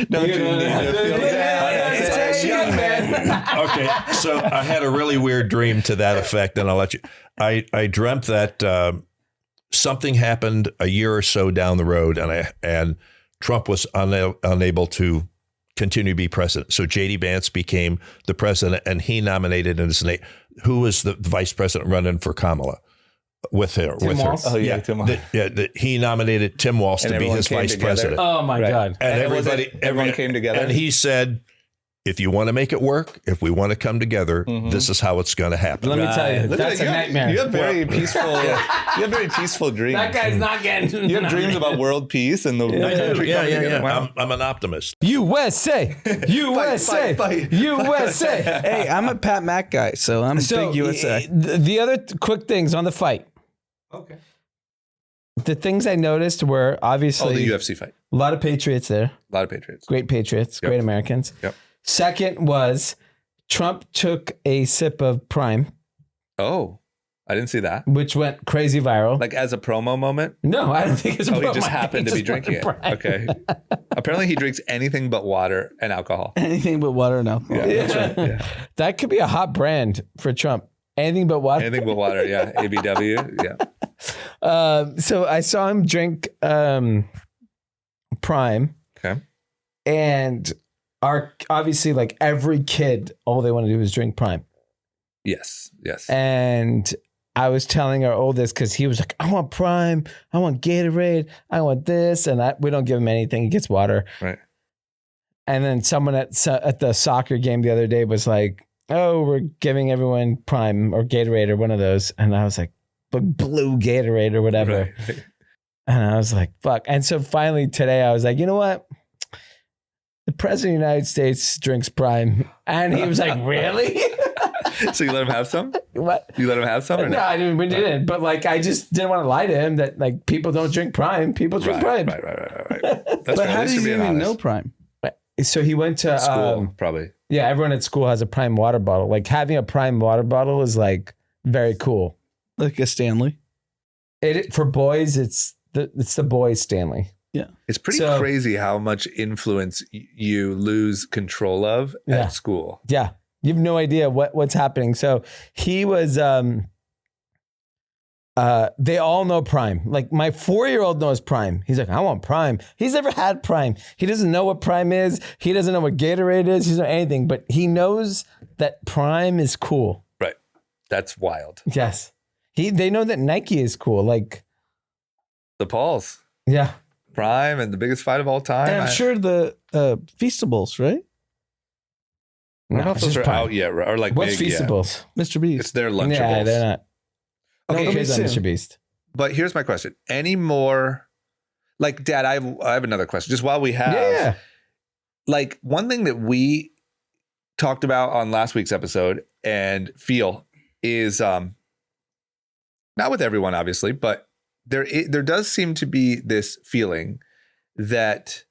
Don't you need to feel bad?
It's young man.
Okay. So I had a really weird dream to that effect, and I'll let you. I dreamt that something happened a year or so down the road, and Trump was unable to continue to be president. So J.D. Vance became the president, and he nominated who was the vice president running for Kamala with her.
Tim Walz?
Oh, yeah, Tim Walz.
He nominated Tim Walz to be his vice president.
Oh, my God.
And
everyone came together.
And he said, if you want to make it work, if we want to come together, this is how it's going to happen.
Let me tell you, that's a nightmare.
You have very peaceful. You have very peaceful dreams.
That guy's not getting.
You have dreams about world peace and the country coming together. Wow.
I'm an optimist.
USA, USA,
fight.
USA.
Hey, I'm a Pat Mack guy, so I'm big USA.
The other quick things on the fight.
Okay.
The things I noticed were obviously
the UFC fight.
A lot of Patriots there.
A lot of Patriots.
Great Patriots. Great Americans.
Yep.
Second was Trump took a sip of Prime.
Oh, I didn't see that.
Which went crazy viral.
Like as a promo moment?
No, I don't think it's a promo.
He just happened to be drinking it. Okay. Apparently he drinks anything but water and alcohol.
Anything but water and alcohol.
Yeah, that's right. Yeah.
That could be a hot brand for Trump. Anything but water.
Anything but water, yeah. ABW, yeah.
So I saw him drink Prime.
Okay.
And obviously like every kid, all they want to do is drink Prime.
Yes.
And I was telling our oldest, because he was like, I want Prime, I want Gatorade, I want this. And we don't give him anything. He gets water.
Right.
And then someone at the soccer game the other day was like, oh, we're giving everyone Prime or Gatorade or one of those. And I was like, but blue Gatorade or whatever.
Right.
And I was like, fuck. And so finally today I was like, you know what? The president of the United States drinks Prime. And he was like, really?
So you let him have some?
What?
You let him have some? Or
no, I didn't. We didn't. But like, I just didn't want to lie to him that like people don't drink Prime. People drink Prime.
Right. That's
but
fair.
how does he even know Prime?
So he went to
school, probably.
Yeah, everyone at school has a Prime water bottle. Like having a Prime water bottle is like very cool.
Like a Stanley.
For boys, it's the boys Stanley.
Yeah.
It's pretty crazy how much influence you lose control of at school.
Yeah. You have no idea what's happening. So he was, they all know Prime. Like my 4-year-old knows Prime. He's like, I want Prime. He's never had Prime. He doesn't know what Prime is. He doesn't know what Gatorade is. He doesn't know anything, but he knows that Prime is cool.
Right. That's wild.
Yes. They know that Nike is cool. Like
the Pauls.
Yeah.
Prime and the biggest fight of all time.
And I'm sure the Feastables, right?
I don't know if those are out yet, or like
what's
big,
Feastables?
Mr. Beast.
It's their Lunchables.
Yeah, they're not.
Okay,
no, Mr. Beast.
But here's my question: any more? Like, Dad, I have another question. Just while we have, like one thing that we talked about on last week's episode and feel is not with everyone, obviously, but there does seem to be this feeling that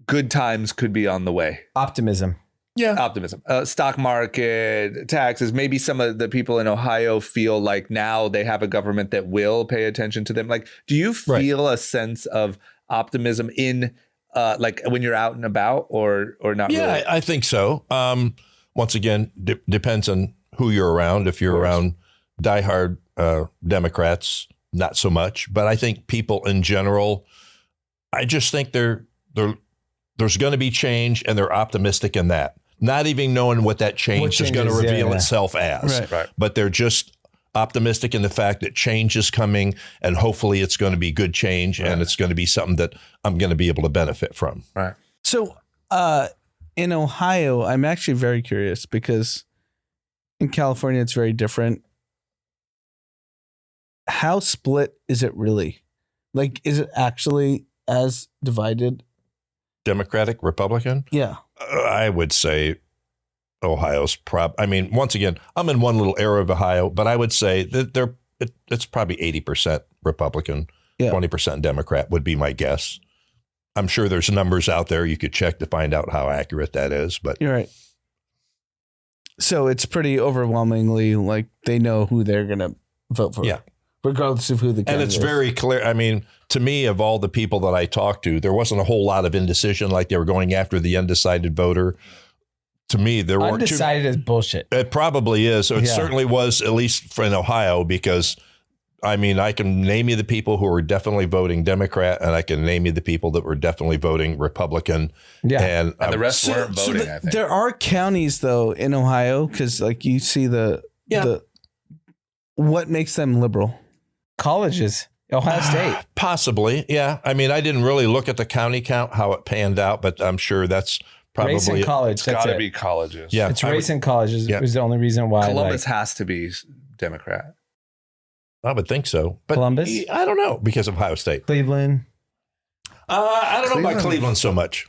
good times could be on the way.
Optimism.
Yeah. Optimism. Stock market, taxes. Maybe some of the people in Ohio feel like now they have a government that will pay attention to them. Like, do you feel a sense of optimism in like when you're out and about or not really?
Yeah, I think so. Once again, depends on who you're around. If you're around diehard Democrats, not so much. But I think people in general, I just think there's going to be change, and they're optimistic in that. Not even knowing what that change is going to reveal itself as.
Right.
But they're just optimistic in the fact that change is coming, and hopefully it's going to be good change, and it's going to be something that I'm going to be able to benefit from.
Right.
So in Ohio, I'm actually very curious because in California, it's very different. How split is it really? Like, is it actually as divided?
Democratic, Republican?
Yeah.
I would say Ohio's I mean, once again, I'm in one little area of Ohio, but I would say that it's probably 80% Republican, 20% Democrat would be my guess. I'm sure there's numbers out there you could check to find out how accurate that is, but
you're right. So it's pretty overwhelmingly like they know who they're going to vote for.
Yeah.
Regardless of who the candidate
is. And it's very clear. I mean, to me, of all the people that I talked to, there wasn't a whole lot of indecision, like they were going after the undecided voter. To me, there weren't.
Undecided is bullshit.
It probably is. So it certainly was, at least in Ohio, because I mean, I can name you the people who were definitely voting Democrat, and I can name you the people that were definitely voting Republican.
Yeah.
And the rest weren't voting, I think.
There are counties, though, in Ohio, because like you see the what makes them liberal?
Colleges. Ohio State.
Possibly, yeah. I mean, I didn't really look at the county count, how it panned out, but I'm sure that's probably
Race and college.
It's
That's
got to
it.
be colleges.
Yeah,
It's race and college is the only reason why.
Columbus has to be Democrat.
I would think so. But
Columbus?
I don't know because of Ohio State.
Cleveland.
I don't know about Cleveland so much.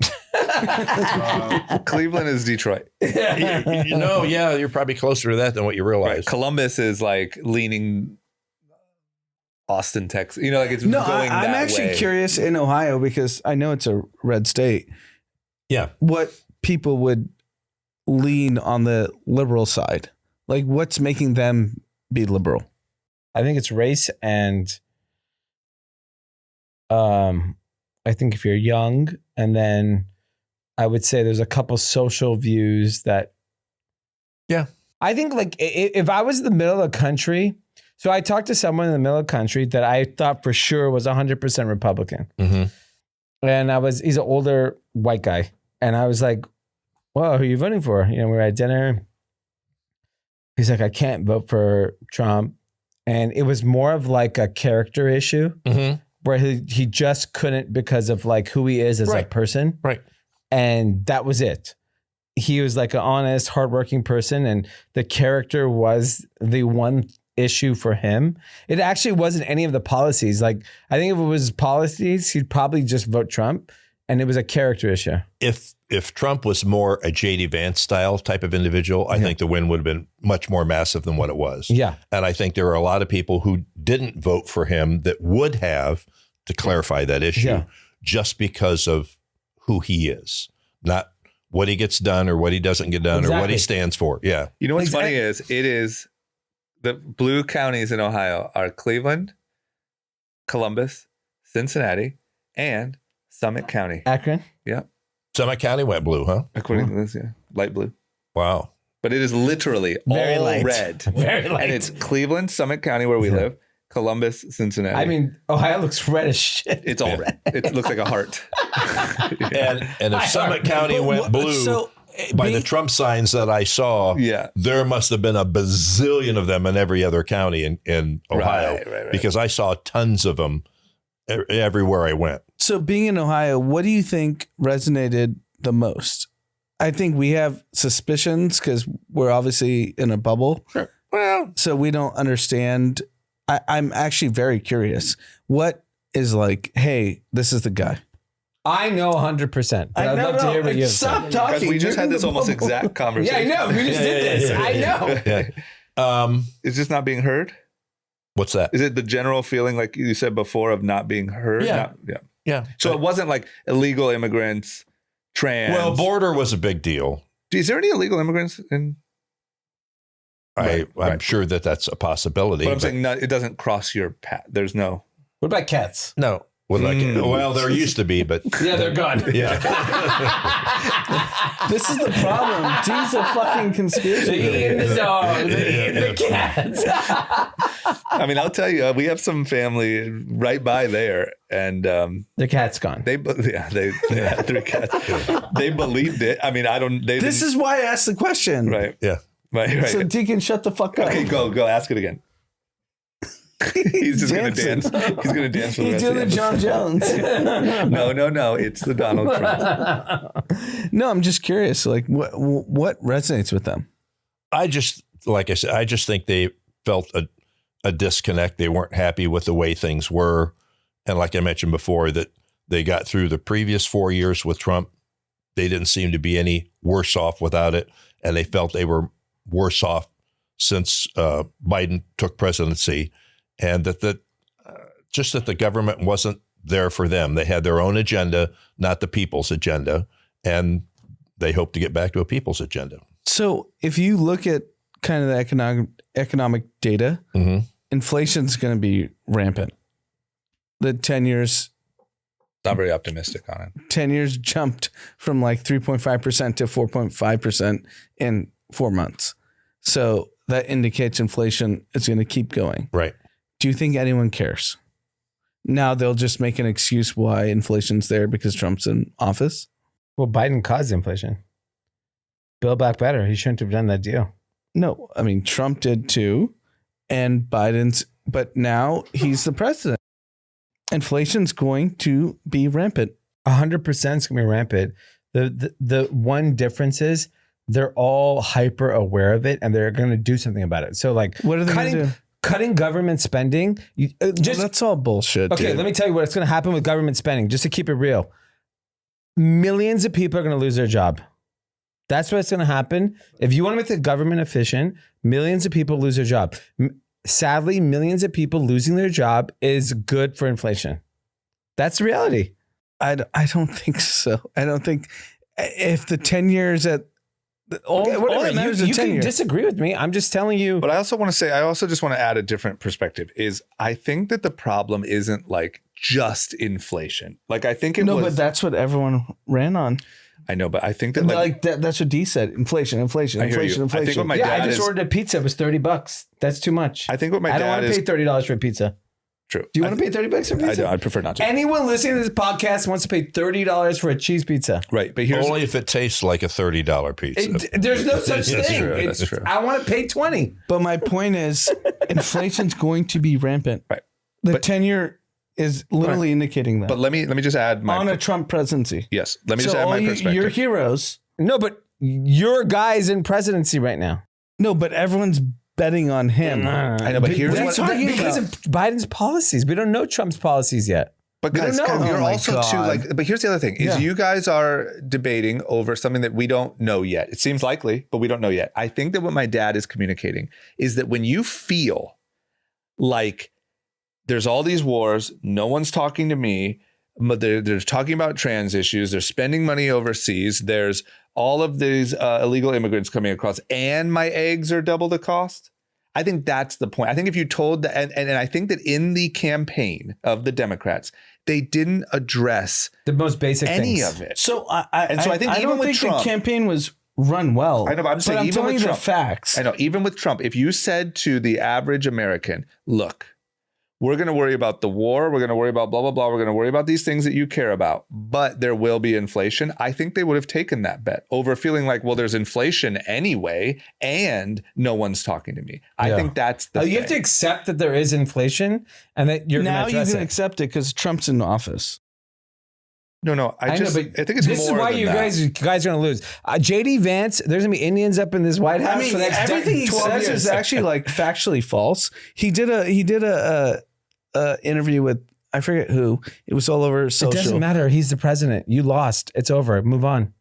Cleveland is Detroit.
You're probably closer to that than what you realize.
Right. Columbus is like leaning Austin, Texas. Like it's
No,
going
I'm
that
actually
way.
curious in Ohio because I know it's a red state.
Yeah.
What people would lean on the liberal side? Like what's making them be liberal?
I think it's race and I think if you're young, and then I would say there's a couple social views that.
Yeah.
I think like if I was in the middle of the country, so I talked to someone in the middle of the country that I thought for sure was 100% Republican.
Mm-hmm.
And he's an older white guy. And I was like, well, who are you voting for? We were at dinner. He's like, I can't vote for Trump. And it was more of like a character issue where he just couldn't because of like who he is as a person.
Right.
And that was it. He was like an honest, hardworking person. And the character was the one issue for him. It actually wasn't any of the policies. Like, I think if it was policies, he'd probably just vote Trump. And it was a character issue.
If Trump was more a J.D. Vance style type of individual, I think the win would have been much more massive than what it was.
Yeah.
And I think there are a lot of people who didn't vote for him that would have, to clarify that issue, just because of who he is, not what he gets done or what he doesn't get done or what he stands for. Yeah.
You know what's funny is it is the blue counties in Ohio are Cleveland, Columbus, Cincinnati, and Summit County.
Akron?
Yeah.
Summit County went blue, huh?
According to this, light blue.
Wow.
But it is literally
Very
all
light.
red.
Very light.
And it's Cleveland, Summit County where we live, Columbus, Cincinnati.
I mean, Ohio looks red as shit.
It's all red. It looks like a heart.
And if Summit County went blue, by the Trump signs that I saw, there must have been a bazillion of them in every other county in Ohio
Right.
because I saw tons of them everywhere I went.
So being in Ohio, what do you think resonated the most? I think we have suspicions because we're obviously in a bubble.
Sure. Well,
so we don't understand. I'm actually very curious. What is like, hey, this is the guy.
I know 100%. But I'd love to hear what you have to say.
Stop talking.
Because we just had this almost exact conversation.
Yeah, I know. We just did this. I know.
Is this not being heard?
What's that?
Is it the general feeling, like you said before, of not being heard?
Yeah.
So it wasn't like illegal immigrants, trans.
Well, border was a big deal.
Is there any illegal immigrants in?
I'm sure that that's a possibility.
But I'm saying it doesn't cross your path. There's no.
What about cats?
No. Well, there used to be, but
yeah, they're gone.
Yeah.
This is the problem. D's a fucking conspiracy.
Eating the dogs, eating the cats.
I mean, I'll tell you, we have some family right by there, and
the cat's gone.
They had 3 cats. They believed it. I mean,
This is why I asked the question.
Right.
Yeah.
Right.
So Deacon, shut the fuck up.
Okay, go. Ask it again. He's just going to dance. He's going to dance for the rest of the
episode. John Jones.
No. It's the Donald Trump.
No, I'm just curious. Like, what resonates with them?
Like I said, I just think they felt a disconnect. They weren't happy with the way things were. And like I mentioned before, that they got through the previous 4 years with Trump. They didn't seem to be any worse off without it. And they felt they were worse off since Biden took presidency. And that the government wasn't there for them. They had their own agenda, not the people's agenda. And they hope to get back to a people's agenda.
So if you look at kind of the economic data, inflation's going to be rampant. The 10 years.
Not very optimistic on it.
10 years jumped from like 3.5% to 4.5% in 4 months. So that indicates inflation is going to keep going.
Right.
Do you think anyone cares? Now they'll just make an excuse why inflation's there because Trump's in office?
Well, Biden caused inflation. Build Back Better. He shouldn't have done that deal.
No, I mean, Trump did too. And but now he's the president. Inflation's going to be rampant.
100% is going to be rampant. The one difference is they're all hyper aware of it and they're going to do something about it. So like
what are they going to do?
Cutting government spending.
That's all bullshit.
Okay,
dude.
let me tell you what's going to happen with government spending, just to keep it real. Millions of people are going to lose their job. That's what's going to happen. If you want to make the government efficient, millions of people lose their job. Sadly, millions of people losing their job is good for inflation. That's the reality.
I don't think so. I don't think if the 10 years at all that matters is
you
10
can
years.
disagree with me. I'm just telling you.
But I also just want to add a different perspective is I think that the problem isn't like just inflation. Like I think
but that's what everyone ran on.
I know, but I think that
that's what D said. Inflation.
I think what my dad
I just ordered a pizza. It was $30. That's too much.
I think what my dad
I don't want to pay $30 for a pizza.
True.
Do you want to pay $30 for a pizza?
I'd prefer not to.
Anyone listening to this podcast wants to pay $30 for a cheese pizza.
Right. But here's
only if it tastes like a $30 pizza.
There's no such thing.
That's true.
I want to pay $20.
But my point is, inflation's going to be rampant.
Right.
The 10-year is literally indicating that.
But let me just add my
on a Trump presidency.
Yes. Let me just add my perspective.
Your heroes.
No, but your guy's in presidency right now.
No, but everyone's betting on him.
I know, but here's
because of Biden's policies. We don't know Trump's policies yet.
But guys, you're also too like. But here's the other thing: is you guys are debating over something that we don't know yet. It seems likely, but we don't know yet. I think that what my dad is communicating is that when you feel like there's all these wars, no one's talking to me, but they're talking about trans issues. They're spending money overseas. There's all of these illegal immigrants coming across, and my eggs are double the cost. I think that's the point. I think if you told and I think that in the campaign of the Democrats, they didn't address
the most basic
any
things.
of it.
So I
think
I
even
don't
with
think
Trump,
the campaign was run well.
I know, but I'm saying even
telling
with
you
Trump,
the facts.
I know, even with Trump, if you said to the average American, look, we're going to worry about the war. We're going to worry about blah, blah, blah. We're going to worry about these things that you care about, but there will be inflation. I think they would have taken that bet over feeling like, well, there's inflation anyway, and no one's talking to me. I think that's the thing.
You have to accept that there is inflation and that you're
now
going to
you can accept it because Trump's in office.
No, I think it's
this
more
is why
than
you
that.
guys are going to lose. JD Vance, there's going to be Indians up in this White House.
I mean,
for the next
everything he
12
says
years.
is actually like factually false. He did a interview with, I forget who. It was all over social.
It doesn't matter. He's the president. You lost. It's over. Move on.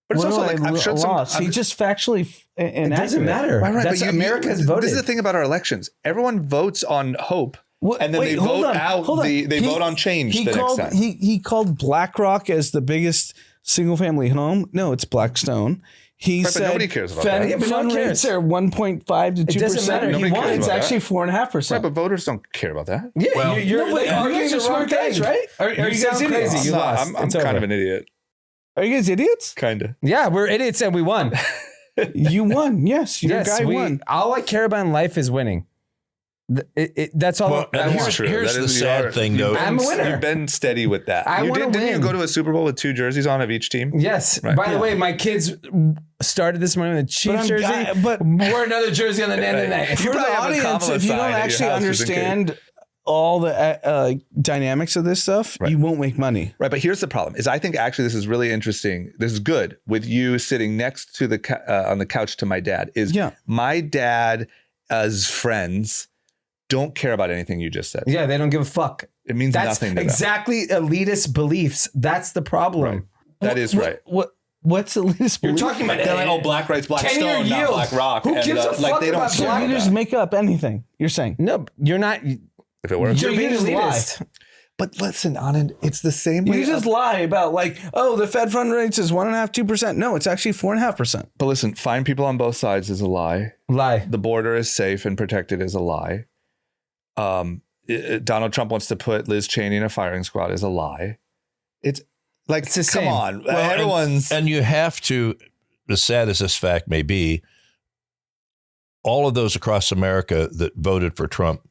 But it's also like I'm sure
he just factually
it doesn't matter.
Right,
That's America's voted.
This is the thing about our elections. Everyone votes on hope. And then they vote on change the next time.
He called BlackRock as the biggest single family home. No, it's Blackstone. He said
nobody cares about that.
Fund rates are 1.5 to 2%.
It doesn't matter.
Nobody cares
It's
about
actually 4.5%.
Right, but voters don't care about that.
Yeah,
Well,
you're arguing the wrong thing, right? Are you guys
idiots?
crazy? You lost.
I'm kind of an idiot.
Are you guys idiots?
Kind of.
Yeah, we're idiots and we won.
You won. Yes, your guy won.
All I care about in life is winning. That's all.
Well,
I want.
here's the sad thing, though.
I'm a winner.
You've been steady with that.
I want to win.
Didn't you go to a Super Bowl with 2 jerseys on of each team?
Yes.
Right.
By the way, my kids started this morning with a Chiefs jersey,
but
wore another jersey on the end of the night.
For the audience, if you don't actually understand all the dynamics of this stuff, you won't make money.
Right, but here's the problem: is I think actually this is really interesting. This is good with you sitting next to the on the couch to my dad. My dad's friends don't care about anything you just said.
Yeah, they don't give a fuck.
It means nothing to them.
Exactly elitist beliefs. That's the problem.
Right. That is right.
What's elitist belief?
You're talking about
they're like, black rights, black
10-year
stone, not
yield.
black rock.
Who gives a fuck
they don't
about
care
black?
You
about
just
that.
make up anything. You're saying
no. You're not.
If it works,
You're being
just
elitist.
But listen, Anand, it's the same way.
You just lie about the Fed fund rates is 1.5%, 2%. No, it's actually 4.5%.
But listen, find people on both sides is a lie.
Lie.
The border is safe and protected is a lie. Donald Trump wants to put Liz Cheney in a firing squad is a lie. It's like,
it's the
come
same.
on.
Well,
everyone's.
And you have to, as sad as this fact may be, all of those across America that voted for Trump,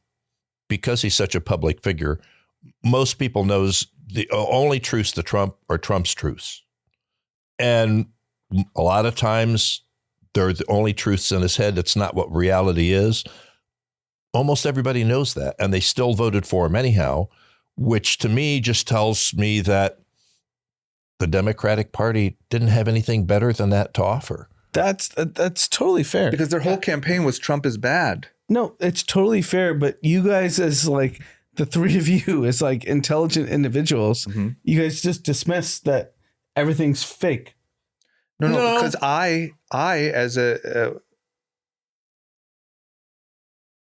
because he's such a public figure, most people knows the only truths to Trump are Trump's truths. And a lot of times they're the only truths in his head. That's not what reality is. Almost everybody knows that, and they still voted for him anyhow. which to me just tells me that the Democratic Party didn't have anything better than that to offer.
That's totally fair.
Because their whole campaign was Trump is bad.
No, it's totally fair. But you guys, as like the three of you, as like intelligent individuals, you guys just dismiss that everything's fake.
No, because I as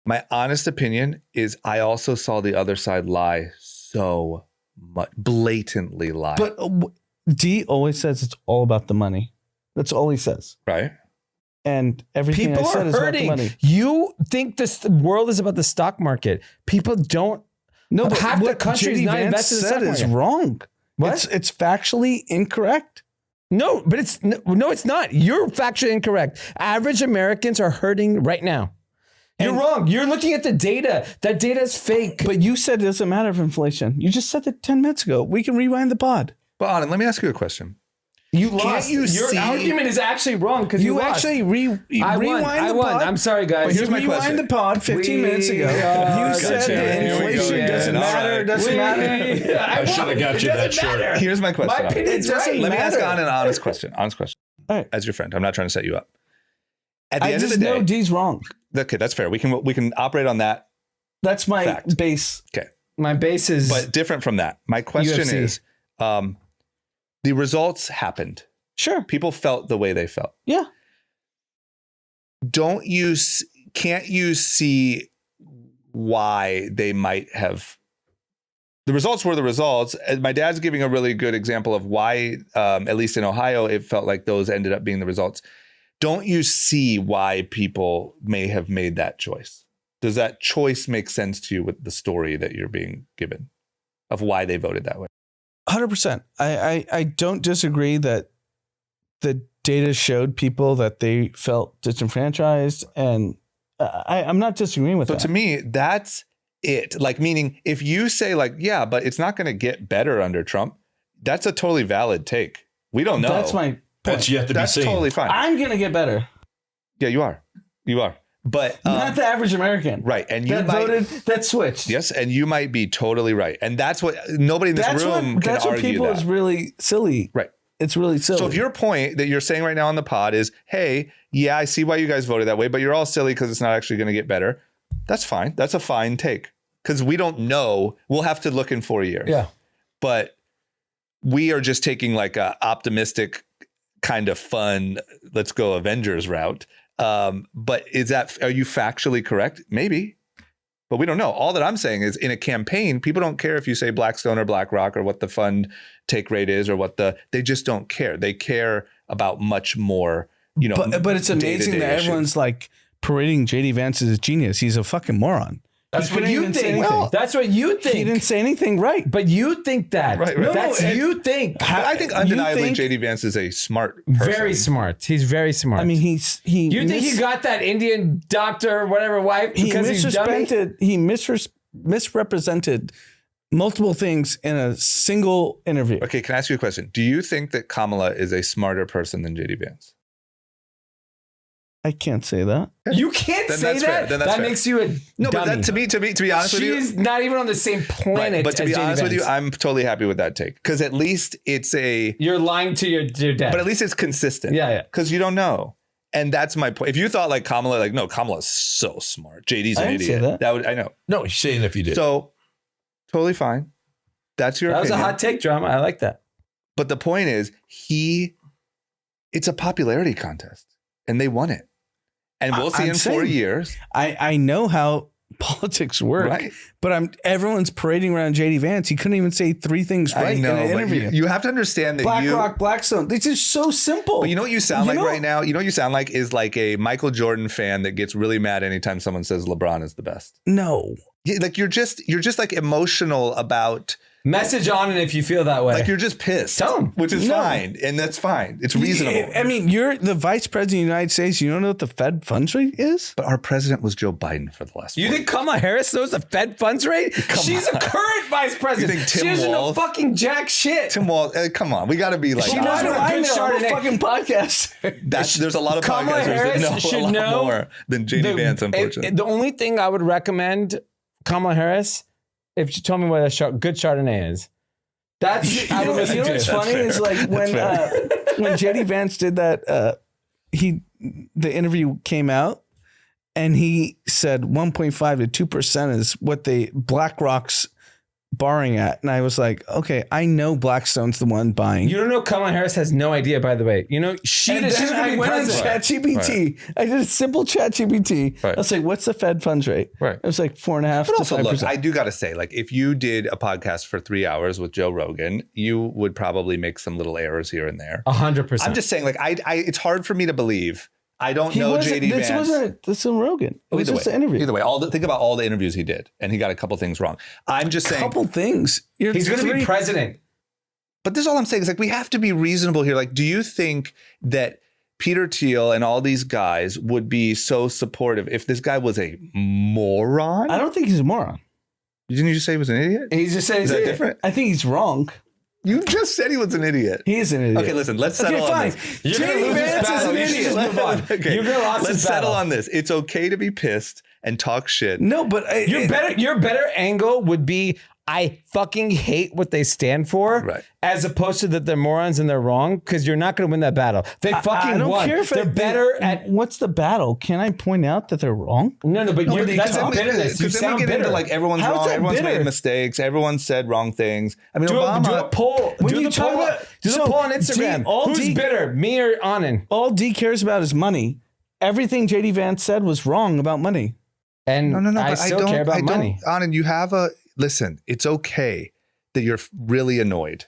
my honest opinion is I also saw the other side lie so much, blatantly lie.
But D always says it's all about the money. That's all he says.
Right.
And everything
People
I said
are
is about
hurting.
the money.
You think the world is about the stock market. People don't.
No, but
half the
what
country is
JD
not
Vance
invested in the
said
stock
is
market.
wrong.
What?
It's factually incorrect.
No, but it's not. You're factually incorrect. Average Americans are hurting right now. You're wrong. You're looking at the data. That data is fake.
But you said it doesn't matter if inflation. You just said that 10 minutes ago. We can rewind the pod.
But Anand, let me ask you a question.
You
Can't
lost.
you
Your
see-
argument is actually wrong because you lost.
actually rewind the pod.
I'm sorry, guys.
But here's my
rewind
question.
the pod 15 minutes ago. You said that inflation doesn't matter. It doesn't matter.
I should have got you that shirt.
Here's my question.
My opinion's
It doesn't
right.
Let me ask
matter.
Anand an honest question. Honest question.
All right.
As your friend, I'm not trying to set you up. At the
I
end of
just
the
know
day,
D's wrong.
okay, that's fair. We can operate on that.
That's my
Fact.
base.
Okay,
My base is.
but different from that. My question
UFC.
is, the results happened.
Sure.
People felt the way they felt.
Yeah.
Can't you see why they might have? The results were the results. And my dad's giving a really good example of why, at least in Ohio, it felt like those ended up being the results. Don't you see why people may have made that choice? Does that choice make sense to you with the story that you're being given of why they voted that way?
100%. I don't disagree that the data showed people that they felt disenfranchised, and I'm not disagreeing with
So
that.
to me, that's it. Like, meaning if you say like, yeah, but it's not going to get better under Trump, that's a totally valid take. We don't know.
That's my point.
That's yet to be
That's
seen.
totally fine.
I'm going to get better.
Yeah, you are. You are. But
Not the average American.
right. And you
That
might,
voted, that switched.
yes, and you might be totally right. And that's what nobody in this room can
that's what
argue
people
that.
is really silly.
Right.
It's really silly.
So if your point that you're saying right now on the pod is, hey, yeah, I see why you guys voted that way, but you're all silly because it's not actually going to get better. That's fine. That's a fine take because we don't know. We'll have to look in 4 years.
Yeah.
But we are just taking like a optimistic kind of fun, let's go Avengers route. But are you factually correct? Maybe, but we don't know. All that I'm saying is in a campaign, people don't care if you say Blackstone or BlackRock or what the fund take rate is or they just don't care. They care about much more,
but it's amazing
day-to-day
that
issues.
everyone's like parading JD Vance as a genius. He's a fucking moron.
That's
He
what
couldn't
you
even say
think.
anything.
That's what you think.
He didn't say anything right.
But you think that.
Right, right.
That's
No,
you think.
But I think
You
undeniably
think-
JD Vance is a smart person.
Very smart. He's very smart.
I mean, he
you think he got that Indian doctor, whatever, wife because he's dummy?
he misrepresented multiple things in a single interview.
Okay, can I ask you a question? Do you think that Kamala is a smarter person than JD Vance?
I can't say that.
You can't
Then
say
that's fair.
that.
Then that's
that
fair.
makes you a
No, but
dummy.
that, to be honest with you,
She's not even on the same planet.
right, but to
as
be
JD
honest with you,
Vance.
I'm totally happy with that take because at least it's
You're lying to your dad.
but at least it's consistent.
Yeah.
Because you don't know. And that's my point. If you thought like Kamala, like, no, Kamala's so smart. JD's an
I didn't say
idiot.
that.
Would, I know.
No, he's saying if you did.
So totally fine. That's your
That was a
opinion.
hot take, drama. I like that.
But the point is, it's a popularity contest and they won it. And we'll see
I'm
in 4
saying-
years.
I know how politics work,
Right.
but everyone's parading around JD Vance. He couldn't even say three things right
I know,
in an
but
interview.
you have to understand that
BlackRock, Blackstone. This is so simple.
But you know what you sound
You
like
know-
right now? You know what you sound like is like a Michael Jordan fan that gets really mad anytime someone says LeBron is the best.
No.
Yeah, like you're just like emotional about
Message on it if you feel that way.
like you're just pissed.
Tell 'em.
Which is
No.
fine. And that's fine. It's reasonable.
I mean, you're the vice president of the United States. You don't know what the Fed funds rate is?
But our president was Joe Biden for the last
you
4
think Kamala Harris knows the Fed funds rate? She's a current vice president.
You think Tim
she doesn't know
Walz-
fucking jack shit.
Tim Wall, come on. We got to be like,
She
Why
knows
do
what a
I
good
know? I'm a
Chardonnay-
fucking podcast.
there's a lot of
Kamala
podcasters
Harris
that know
should
a lot
know
more than JD Vance, unfortunately.
The only thing I would recommend Kamala Harris if you told me what a good Chardonnay is. That's I would listen to.
What's funny is like when JD Vance did that, the interview came out and he said 1.5 to 2% is what BlackRock's borrowing at. And I was like, okay, I know Blackstone's the one buying.
You don't know Kamala Harris has no idea, by the way. You know, she's going to be
went on ChatGPT. Right. I did a simple ChatGPT. Right. I was like, what's the Fed funds rate? Right. It was like 4.5 to 5%.
Look, I do got to say, like, if you did a podcast for 3 hours with Joe Rogan, you would probably make some little errors here and there.
100%.
I'm just saying, like, it's hard for me to believe. I don't know JD Vance.
This wasn't Rogan. It was just an interview.
Either way, think about all the interviews he did, and he got a couple things wrong. I'm just saying.
Couple things.
He's going to be president.
But this is all I'm saying is, like, we have to be reasonable here. Like, do you think that Peter Thiel and all these guys would be so supportive if this guy was a moron?
I don't think he's a moron.
Didn't you just say he was an idiot?
He just said he's an idiot. Different? I think he's wrong.
You just said he was an idiot.
He is an idiot.
Okay, listen, let's settle on this.
JD Vance is an idiot.
Okay, let's settle on this. It's okay to be pissed and talk shit.
No, but
your better angle would be, I fucking hate what they stand for,
right,
as opposed to that they're morons and they're wrong, because you're not going to win that battle. They fucking
I don't
won.
Care if
they're better at.
What's the battle? Can I point out that they're wrong?
No, but that's a bitterness. You sound bitter.
Into, like, everyone's wrong. Everyone's made mistakes. Everyone said wrong things. I mean, Obama.
Do a poll. Do the poll on Instagram. Who's bitter, me or Anand?
All D cares about is money. Everything JD Vance said was wrong about money.
And no, I still care about money.
Anand, you have listen, it's okay that you're really annoyed,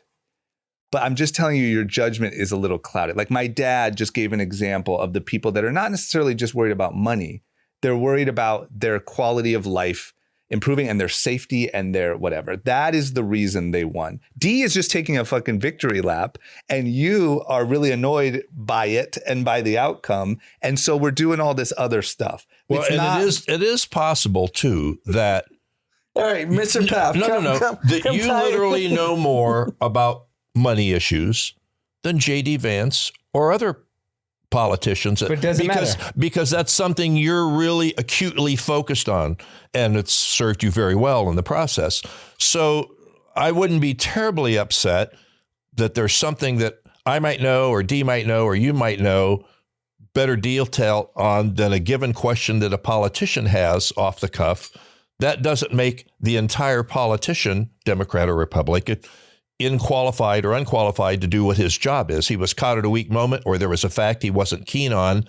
but I'm just telling you, your judgment is a little clouded. Like, my dad just gave an example of the people that are not necessarily just worried about money. They're worried about their quality of life improving and their safety and their whatever. That is the reason they won. D is just taking a fucking victory lap, and you are really annoyed by it and by the outcome. And so we're doing all this other stuff.
Well, it is possible too that.
All right, Mr. Pfaff.
That you literally know more about money issues than JD Vance or other politicians.
But it doesn't matter.
Because that's something you're really acutely focused on, and it's served you very well in the process. So I wouldn't be terribly upset that there's something that I might know or D might know or you might know better detail on than a given question that a politician has off the cuff. That doesn't make the entire politician, Democrat or Republican, qualified or unqualified to do what his job is. He was caught at a weak moment, or there was a fact he wasn't keen on.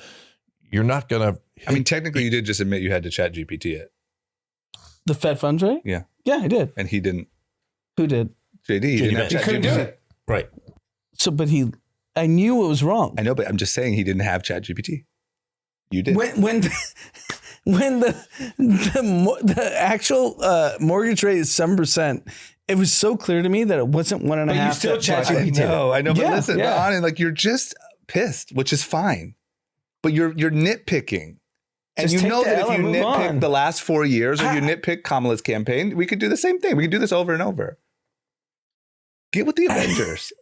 You're not going to.
I mean, technically, you did just admit you had to ChatGPT it.
The Fed funds rate?
Yeah.
Yeah, I did.
And he didn't.
Who did?
JD. He didn't have
he couldn't do it.
Right.
So, but I knew it was wrong.
I know, but I'm just saying he didn't have ChatGPT. You did.
When the actual mortgage rate is 7%, it was so clear to me that it wasn't 1.5.
But you still ChatGPT.
I know. But listen, like, you're just pissed, which is fine. But you're nitpicking. And you know that if you nitpick the last 4 years or you nitpick Kamala's campaign, we could do the same thing. We could do this over and over. Get with the Avengers.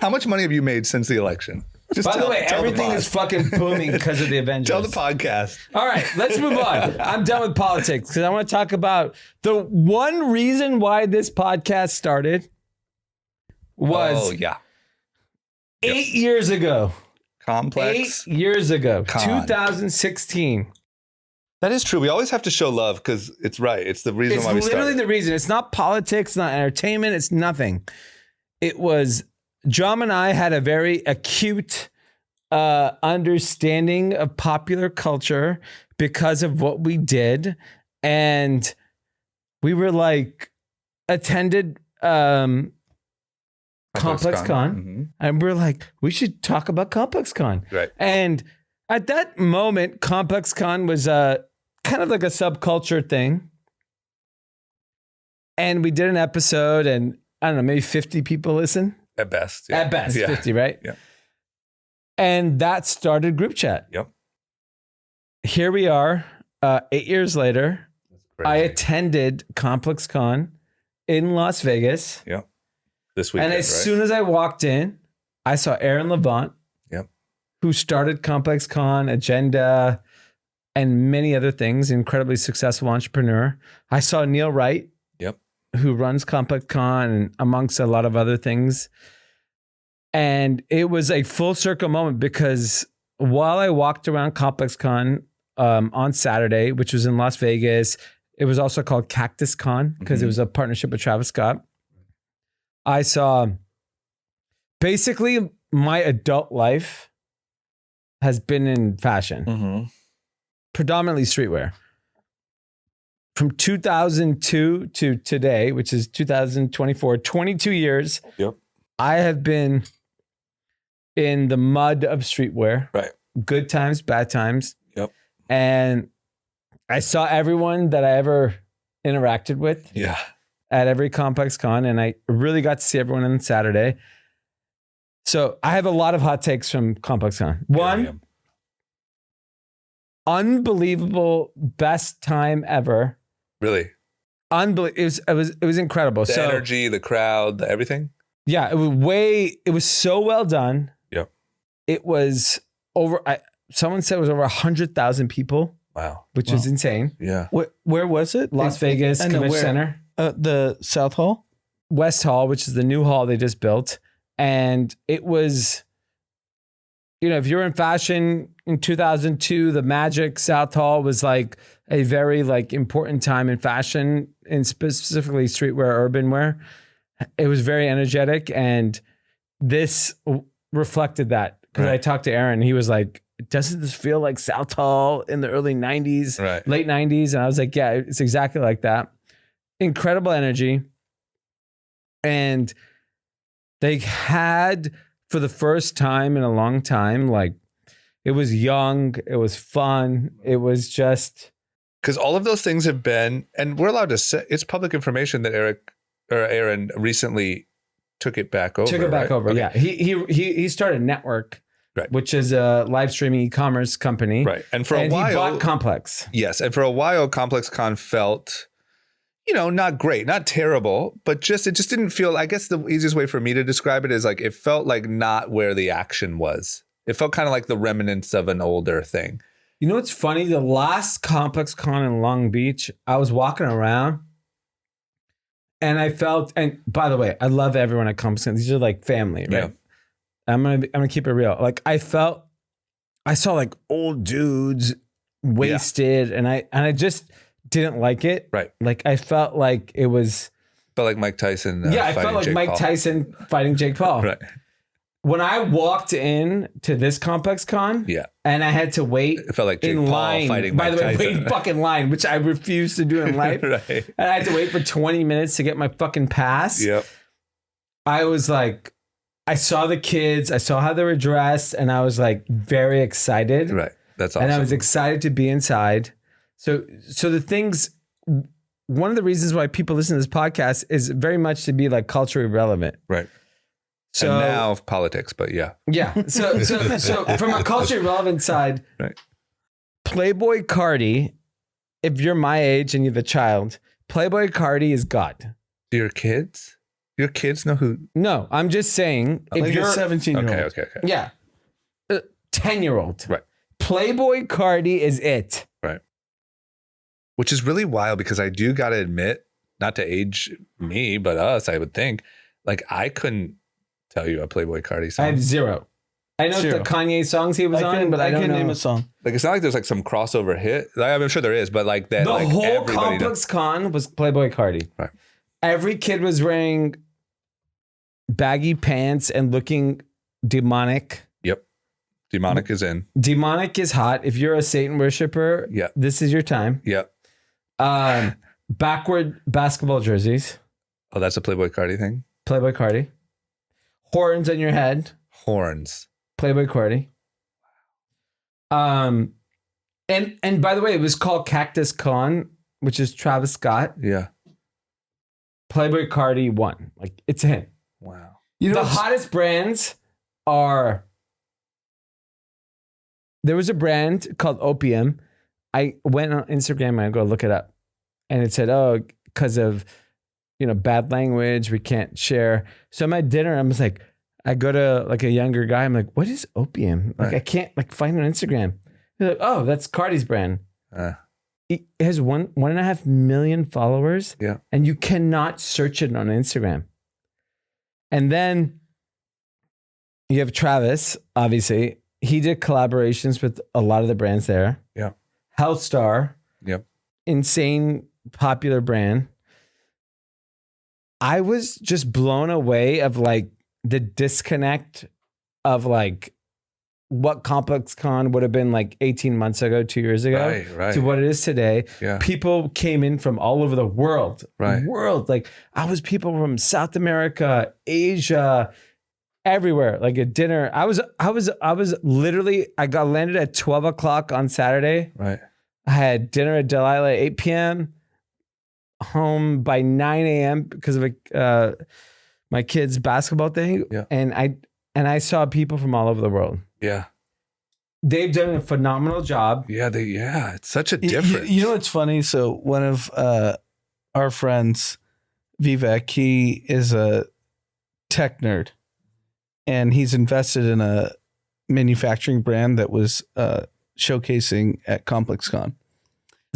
How much money have you made since the election?
By the way, everything is fucking booming because of the Avengers.
Tell the podcast.
All right, let's move on. I'm done with politics because I want to talk about the one reason why this podcast started was 8 years ago.
Complex.
8 years ago, 2016.
That is true. We always have to show love because it's right. It's the reason why we started.
It's literally the reason. It's not politics, not entertainment. It's nothing. It was... John and I had a very acute understanding of popular culture because of what we did. And we were like, attended Complexcon.
Mm-hmm.
And we're like, we should talk about Complexcon.
Right.
And at that moment, Complexcon was kind of like a subculture thing. And we did an episode and I don't know, maybe 50 people listen.
At best. Yeah.
At best, 50, right?
Yeah.
And that started group chat.
Yep.
Here we are, 8 years later. I attended Complexcon in Las Vegas.
Yep. This weekend,
and as soon as I walked in, I saw Aaron Levant, who started Complexcon, Agenda, and many other things, incredibly successful entrepreneur. I saw Neil Wright.
Yep.
who runs Complexcon and amongst a lot of other things. And it was a full circle moment because while I walked around Complexcon on Saturday, which was in Las Vegas, it was also called CactusCon because it was a partnership with Travis Scott. I saw basically my adult life has been in fashion, predominantly streetwear. From 2002 to today, which is 2024, 22 years, I have been in the mud of streetwear.
Right.
Good times, bad times.
Yep.
And I saw everyone that I ever interacted with at every Complexcon, and I really got to see everyone on Saturday. So I have a lot of hot takes from Complexcon. One, unbelievable, best time ever.
Really?
Unbelievable. It was incredible.
The energy, the crowd, the everything?
Yeah, it was so well done.
Yep.
It was someone said it was over 100,000 people.
Wow.
Which is insane.
Yeah.
Where was it?
Las Vegas Convention Center.
The South Hall?
West Hall, which is the new hall they just built. And it was, if you're in fashion in 2002, the Magic South Hall was like a very important time in fashion, and specifically streetwear, urban wear. It was very energetic, and this reflected that because I talked to Aaron. He was like, doesn't this feel like South Hall in the early 90s, late 90s? And I was like, yeah, it's exactly like that. Incredible energy. And they had, for the first time in a long time, it was young, it was fun, it was just...
Because all of those things have been, and we're allowed to say, it's public information that Aaron recently took it back over.
Okay. Yeah. He started Network, which is a live streaming e-commerce company.
Right. And for a while,
he bought Complex.
Yes. And for a while, Complexcon felt, not great, not terrible, but it just didn't feel, I guess the easiest way for me to describe it is it felt like not where the action was. It felt kind of like the remnants of an older thing.
You know what's funny? The last Complexcon in Long Beach, I was walking around and I felt, and by the way, I love everyone at Complexcon. These are family, right? Yeah. I'm gonna keep it real. I saw old dudes wasted, and I just didn't like it.
Right.
I felt like it was.
Felt like Mike Tyson.
I felt like Mike Tyson fighting Jake Paul.
Right.
When I walked in to this Complexcon, and I had to wait,
it felt like Jake Paul
line,
fighting Mike Tyson.
Wait in fucking line, which I refuse to do in life.
Right.
And I had to wait for 20 minutes to get my fucking pass.
Yep.
I was like, I saw the kids, I saw how they were dressed, and I was very excited.
Right. That's awesome.
And I was excited to be inside. So the things, one of the reasons why people listen to this podcast is very much to be culturally relevant.
Right.
So
and now politics, but yeah.
Yeah. So from a culturally relevant side, Playboy Cardi, if you're my age and you have a child, Playboy Cardi is God.
Your kids? Your kids know who?
No, I'm just saying. If you're
a 17-year-old.
Okay.
Yeah. 10-year-old.
Right.
Playboy Cardi is it.
Right. Which is really wild because I do got to admit, not to age me, but us, I would think, I couldn't tell you a Playboy Cardi song.
I have zero. I know the Kanye songs he was on, but I don't know.
Name a song.
It's not like there's some crossover hit. I'm sure there is, but that.
The whole Complexcon was Playboy Cardi.
Right.
Every kid was wearing baggy pants and looking demonic.
Yep. Demonic is in.
Demonic is hot. If you're a Satan worshiper, this is your time.
Yep.
Backward basketball jerseys.
Oh, that's a Playboy Cardi thing?
Playboy Cardi. Horns on your head.
Horns.
Playboy Cardi. And by the way, it was called CactusCon, which is Travis Scott.
Yeah.
Playboy Cardi won. It's him.
Wow.
The hottest brands are. There was a brand called Opium. I went on Instagram and I go look it up, and it said, "Oh, because of bad language, we can't share." So I'm at dinner. I was like, I go to a younger guy. I'm like, "What is Opium?" I can't find it on Instagram. He's like, "Oh, that's Cardi's brand." It has 1.5 million followers.
Yeah.
And you cannot search it on Instagram. And then you have Travis, obviously. He did collaborations with a lot of the brands there.
Yeah.
Healthstar.
Yep.
Insane popular brand. I was just blown away of like the disconnect of like what Complexcon would have been like 18 months ago, 2 years ago,
right.
to what it is today.
Yeah.
People came in from all over the world.
Right.
Like I was people from South America, Asia, everywhere. Like at dinner. I was literally, I got landed at 12 o'clock on Saturday.
Right.
I had dinner at Delilah at 8 p.m. home by 9 a.m. because of my kid's basketball thing.
Yeah.
And I saw people from all over the world.
Yeah.
They've done a phenomenal job.
Yeah. It's such a difference.
You know what's funny? So one of our friends, Vivek, he is a tech nerd, and he's invested in a manufacturing brand that was showcasing at Complexcon.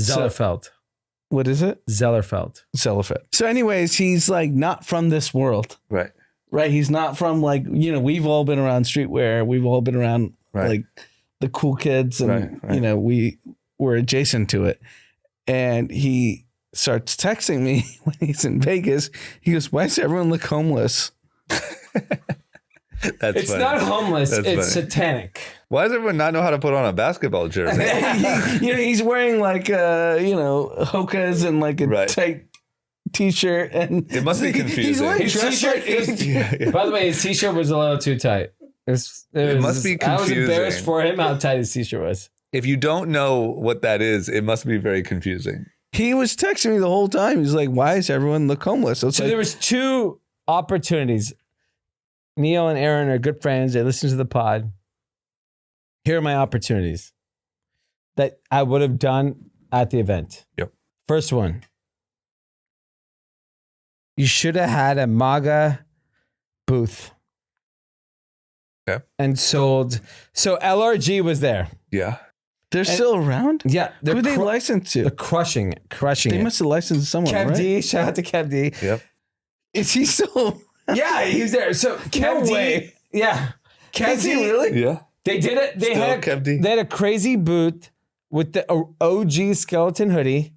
Zellerfeld.
What is it?
Zellerfeld.
So anyways, he's like not from this world.
Right.
Right. He's not from like, we've all been around streetwear. We've all been around like the cool kids and,
right.
We were adjacent to it. And he starts texting me when he's in Vegas. He goes, why does everyone look homeless?
It's funny.
Not homeless.
That's
it's
funny.
satanic.
Why does everyone not know how to put on a basketball jersey?
He's wearing like, Hokas and like a tight t-shirt. And
It must be confusing.
He's like
His
dressed
t-shirt
like
By the way, his t-shirt was a little too tight. It
must be
I was
confusing.
embarrassed for him how tight his t-shirt was.
If you don't know what that is, it must be very confusing.
He was texting me the whole time. He's like, why does everyone look homeless?
So there was two opportunities. Neil and Aaron are good friends. They listen to the pod. Here are my opportunities that I would have done at the event.
Yep.
First one. You should have had a MAGA booth.
Okay.
And sold. So LRG was there.
Yeah.
They're still around?
Yeah.
Who they licensed to?
They're crushing it.
They must have licensed someone,
Kev
right?
D. Shout out to Kev D.
Yep.
Is he still?
Yeah, he's there. So Kev D.
way.
Yeah. Kev
Is
D.
he really?
Yeah.
They did it. They
Still
had
Kev D.
They had a crazy booth with the OG skeleton hoodie.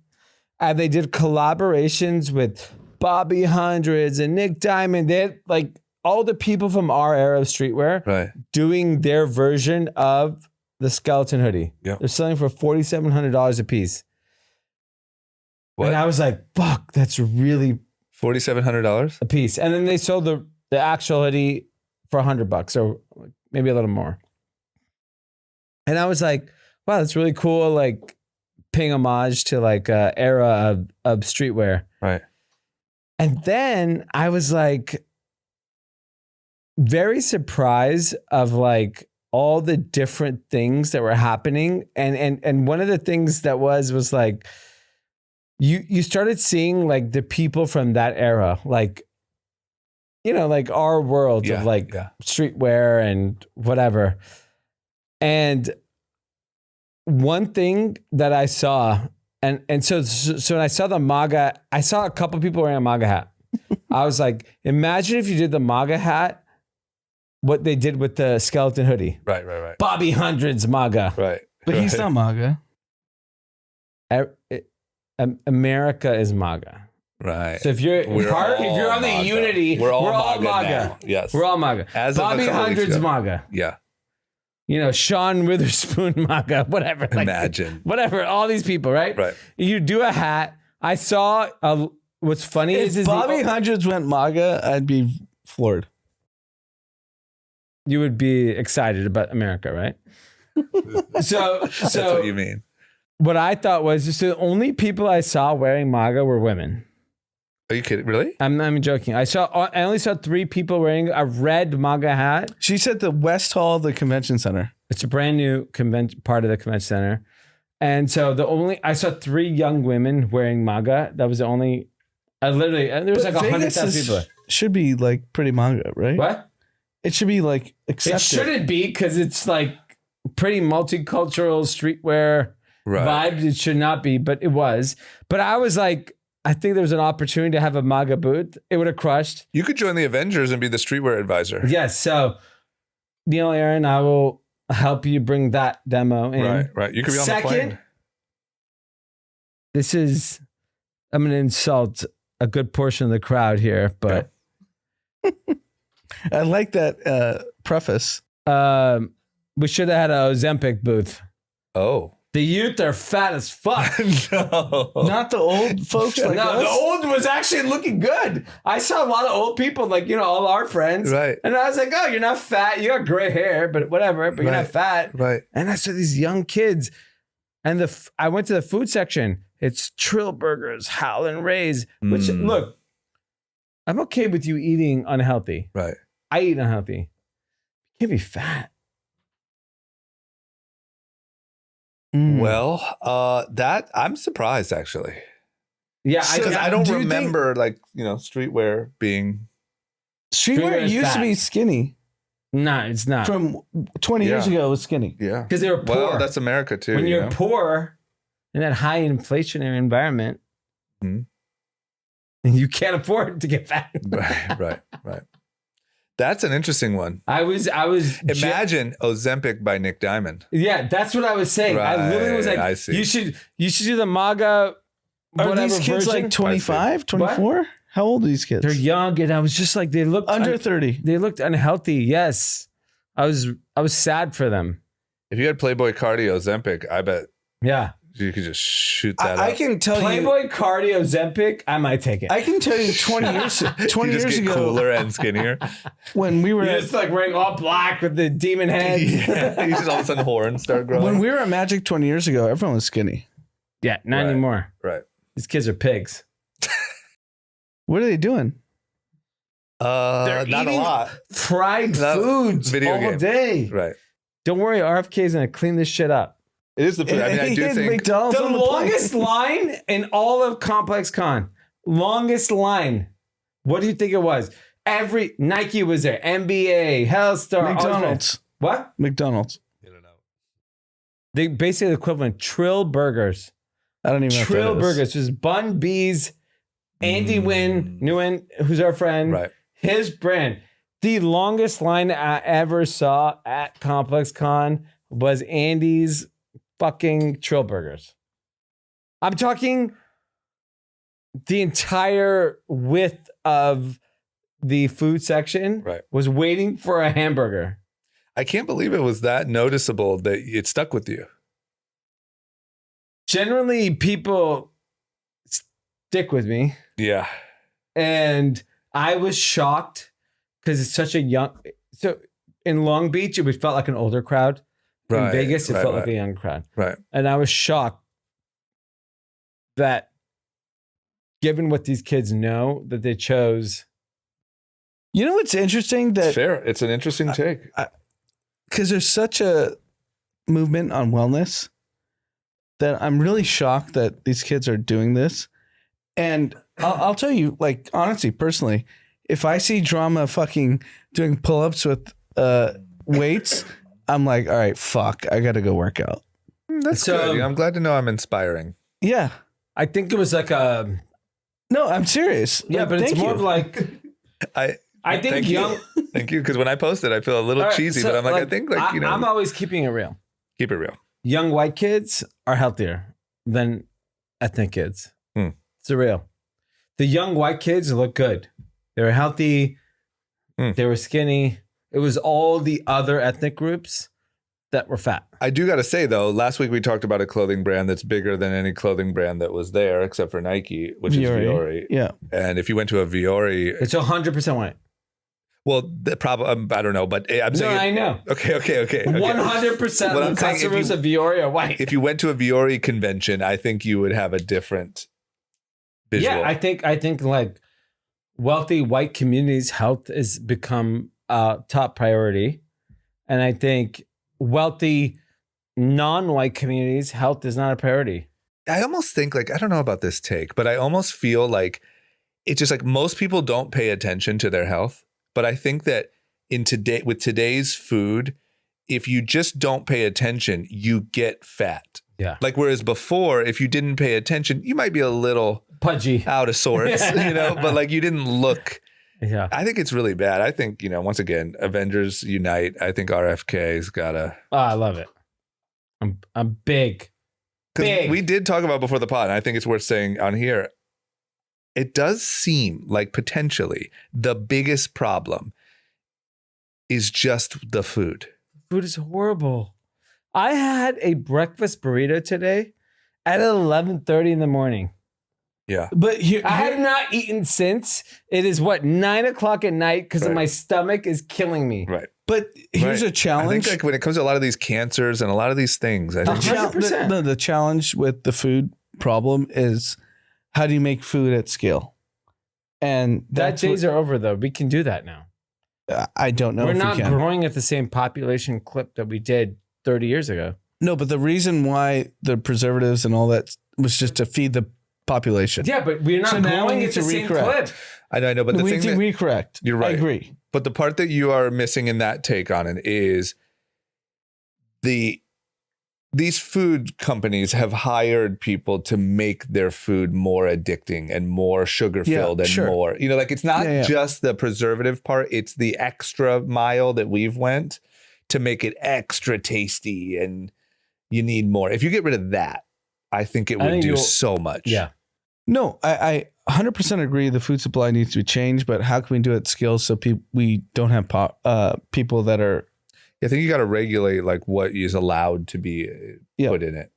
And they did collaborations with Bobby Hundreds and Nick Diamond. They had like all the people from our era of streetwear doing their version of the skeleton hoodie.
Yep.
They're selling for $4,700 a piece.
What?
And I was like, fuck, that's really
$4,700
a piece. And then they sold the actual hoodie for $100 or maybe a little more. And I was like, wow, that's really cool. Like paying homage to like a era of streetwear.
Right.
And then I was like very surprised of like all the different things that were happening. And one of the things that was like, you started seeing like the people from that era, like, like our world of like streetwear and whatever. And one thing that I saw, and so when I saw the MAGA, I saw a couple people wearing a MAGA hat. I was like, imagine if you did the MAGA hat, what they did with the skeleton hoodie.
Right.
Bobby Hundreds MAGA.
Right.
But he's not MAGA.
America is MAGA.
Right.
So if you're on the
MAGA.
Unity,
we're all
MAGA.
Now. Yes.
We're all MAGA.
As of a
Bobby
couple weeks
Hundreds
ago.
MAGA.
Yeah.
Sean Witherspoon MAGA, whatever. Like,
Imagine.
whatever. All these people, right?
Right.
You do a hat. I saw what's funny
If
is
Bobby Hundreds went MAGA, I'd be floored.
you would be excited about America, right? so
That's what you mean.
what I thought was just the only people I saw wearing MAGA were women.
Are you kidding? Really?
I'm joking. I only saw 3 people wearing a red MAGA hat.
She's at the West Hall of the Convention Center.
It's a brand new part of the convention center. And so I saw 3 young women wearing MAGA. That was the only, there was like 100,000 people.
Should be like pretty MAGA, right?
What?
It should be like accepted.
It shouldn't be because it's like pretty multicultural streetwear. vibes. It should not be, but it was. But I was like, I think there was an opportunity to have a MAGA booth. It would have crushed.
You could join the Avengers and be the streetwear advisor.
Yes. So, Neil, Aaron, I will help you bring that demo in.
Right. You could be on the plane.
I'm going to insult a good portion of the crowd here, but
I like that preface.
We should have had an Ozempic booth.
Oh.
The youth are fat as fuck.
No.
Not the old folks like us.
The old was actually looking good. I saw a lot of old people, like, all our friends.
Right.
And I was like, oh, you're not fat. You got gray hair, but whatever, but you're not fat.
Right.
And I saw these young kids. And I went to the food section. It's Trill Burgers, Howlin' Rays, which, look, I'm okay with you eating unhealthy.
Right.
I eat unhealthy. You can't be fat.
Well, that I'm surprised actually.
Yeah,
because I don't remember streetwear being.
Streetwear used to be skinny.
No, it's not.
From 20 years ago, it was skinny.
Yeah,
because they were poor.
Well, that's America too.
When you're poor in that high inflationary environment, you can't afford to get fat.
Right. That's an interesting one.
I was.
Imagine Ozempic by Nick Diamond.
Yeah, that's what I was saying.
Right,
I literally was like,
I see.
You should do the MAGA.
Are these kids
version.
like 25, 24? How old are these kids?
They're young, and I was just like, they looked
under 30.
They looked unhealthy. Yes, I was sad for them.
If you had Playboy Cardi Ozempic, I bet.
Yeah.
You could just shoot that
I
up.
can tell
Playboy Cardi Ozempic, I might take it.
I can tell you 20 years ago,
cooler and skinnier.
When we were
just like wearing all black with the demon head.
Yeah, you just all of a sudden horns start growing.
When we were at Magic 20 years ago, everyone was skinny.
Yeah, not anymore.
Right.
These kids are pigs.
What are they doing?
They're
not a lot.
Fried foods all day.
Right.
Don't worry, RFK is going to clean this shit up.
It is the food. I mean, I do think
McDonald's
the longest line in all of Complexcon. Longest line. What do you think it was? Every Nike was there. NBA, Hellstar,
McDonald's.
What?
McDonald's.
I don't know.
They basically the equivalent. Trill Burgers.
I don't even know.
Trill Burgers. Just Bun B's, Andy Nguyen, who's our friend.
Right.
His brand. The longest line I ever saw at Complexcon was Andy's fucking Trill Burgers. I'm talking the entire width of the food section was waiting for a hamburger.
I can't believe it was that noticeable that it stuck with you.
Generally, people stick with me.
Yeah.
And I was shocked because it's such a young... So in Long Beach, it felt like an older crowd. In Vegas, it felt like a young crowd.
Right.
And I was shocked that given what these kids know, that they chose.
You know what's interesting? That
it's fair. It's an interesting take.
Because there's such a movement on wellness that I'm really shocked that these kids are doing this. And I'll tell you, like, honestly, personally, if I see drama fucking doing pull-ups with weights... I'm like, all right, fuck, I got to go work out.
That's good. I'm glad to know I'm inspiring.
Yeah.
I think it was like a...
No, I'm serious.
Yeah,
like,
but it's more of like...
I
think
thank
young...
You. Thank you. Because when I post it, I feel a little cheesy, but I'm like, I think like,
I'm always keeping it real.
Keep it real.
Young white kids are healthier than ethnic kids. It's real. The young white kids look good. They were healthy. They were skinny. It was all the other ethnic groups that were fat.
I do got to say, though, last week we talked about a clothing brand that's bigger than any clothing brand that was there, except for Nike, which is Viore.
Yeah.
And if you went to a Viore...
It's 100% white.
Well, the problem, I don't know, but I'm saying...
No, I know.
Okay.
100% of the customers of Viore are white.
If you went to a Viore convention, I think you would have a different visual.
Yeah, I think like wealthy white communities' health has become a top priority. And I think wealthy non-white communities' health is not a priority.
I almost think like, I don't know about this take, but I almost feel like it's just like most people don't pay attention to their health. But I think that with today's food, if you just don't pay attention, you get fat
Yeah.
Like, whereas before, if you didn't pay attention, you might be a little
pudgy,
out of sorts, but like you didn't look.
Yeah.
I think it's really bad. I think, once again, Avengers unite. I think RFK's got to.
Oh, I love it. I'm big.
Because we did talk about before the pod, and I think it's worth saying on here, it does seem like potentially the biggest problem is just the food.
Food is horrible. I had a breakfast burrito today at 11:30 in the morning.
Yeah.
But
I have not eaten since. It is 9 o'clock at night because my stomach is killing me.
Right.
But here's a challenge.
I think like when it comes to a lot of these cancers and a lot of these things, I think
100%.
The challenge with the food problem is how do you make food at scale? And
That days are over though. We can do that now.
I don't know.
We're
if
not
we can.
growing at the same population clip that we did 30 years ago.
No, but the reason why the preservatives and all that was just to feed the population.
Yeah, but we're not growing at the same clip.
I know, but the
we
thing
need to
that,
recorrect.
You're right.
I agree.
But the part that you are missing in that take on it is these food companies have hired people to make their food more addicting and more sugar filled more, like it's not just the preservative part. It's the extra mile that we've went to make it extra tasty, and you need more. If you get rid of that, I think it would do so much.
Yeah.
No, I 100% agree. The food supply needs to be changed, but how can we do it at scale so we don't have people that are.
I think you got to regulate like what is allowed to be put in it.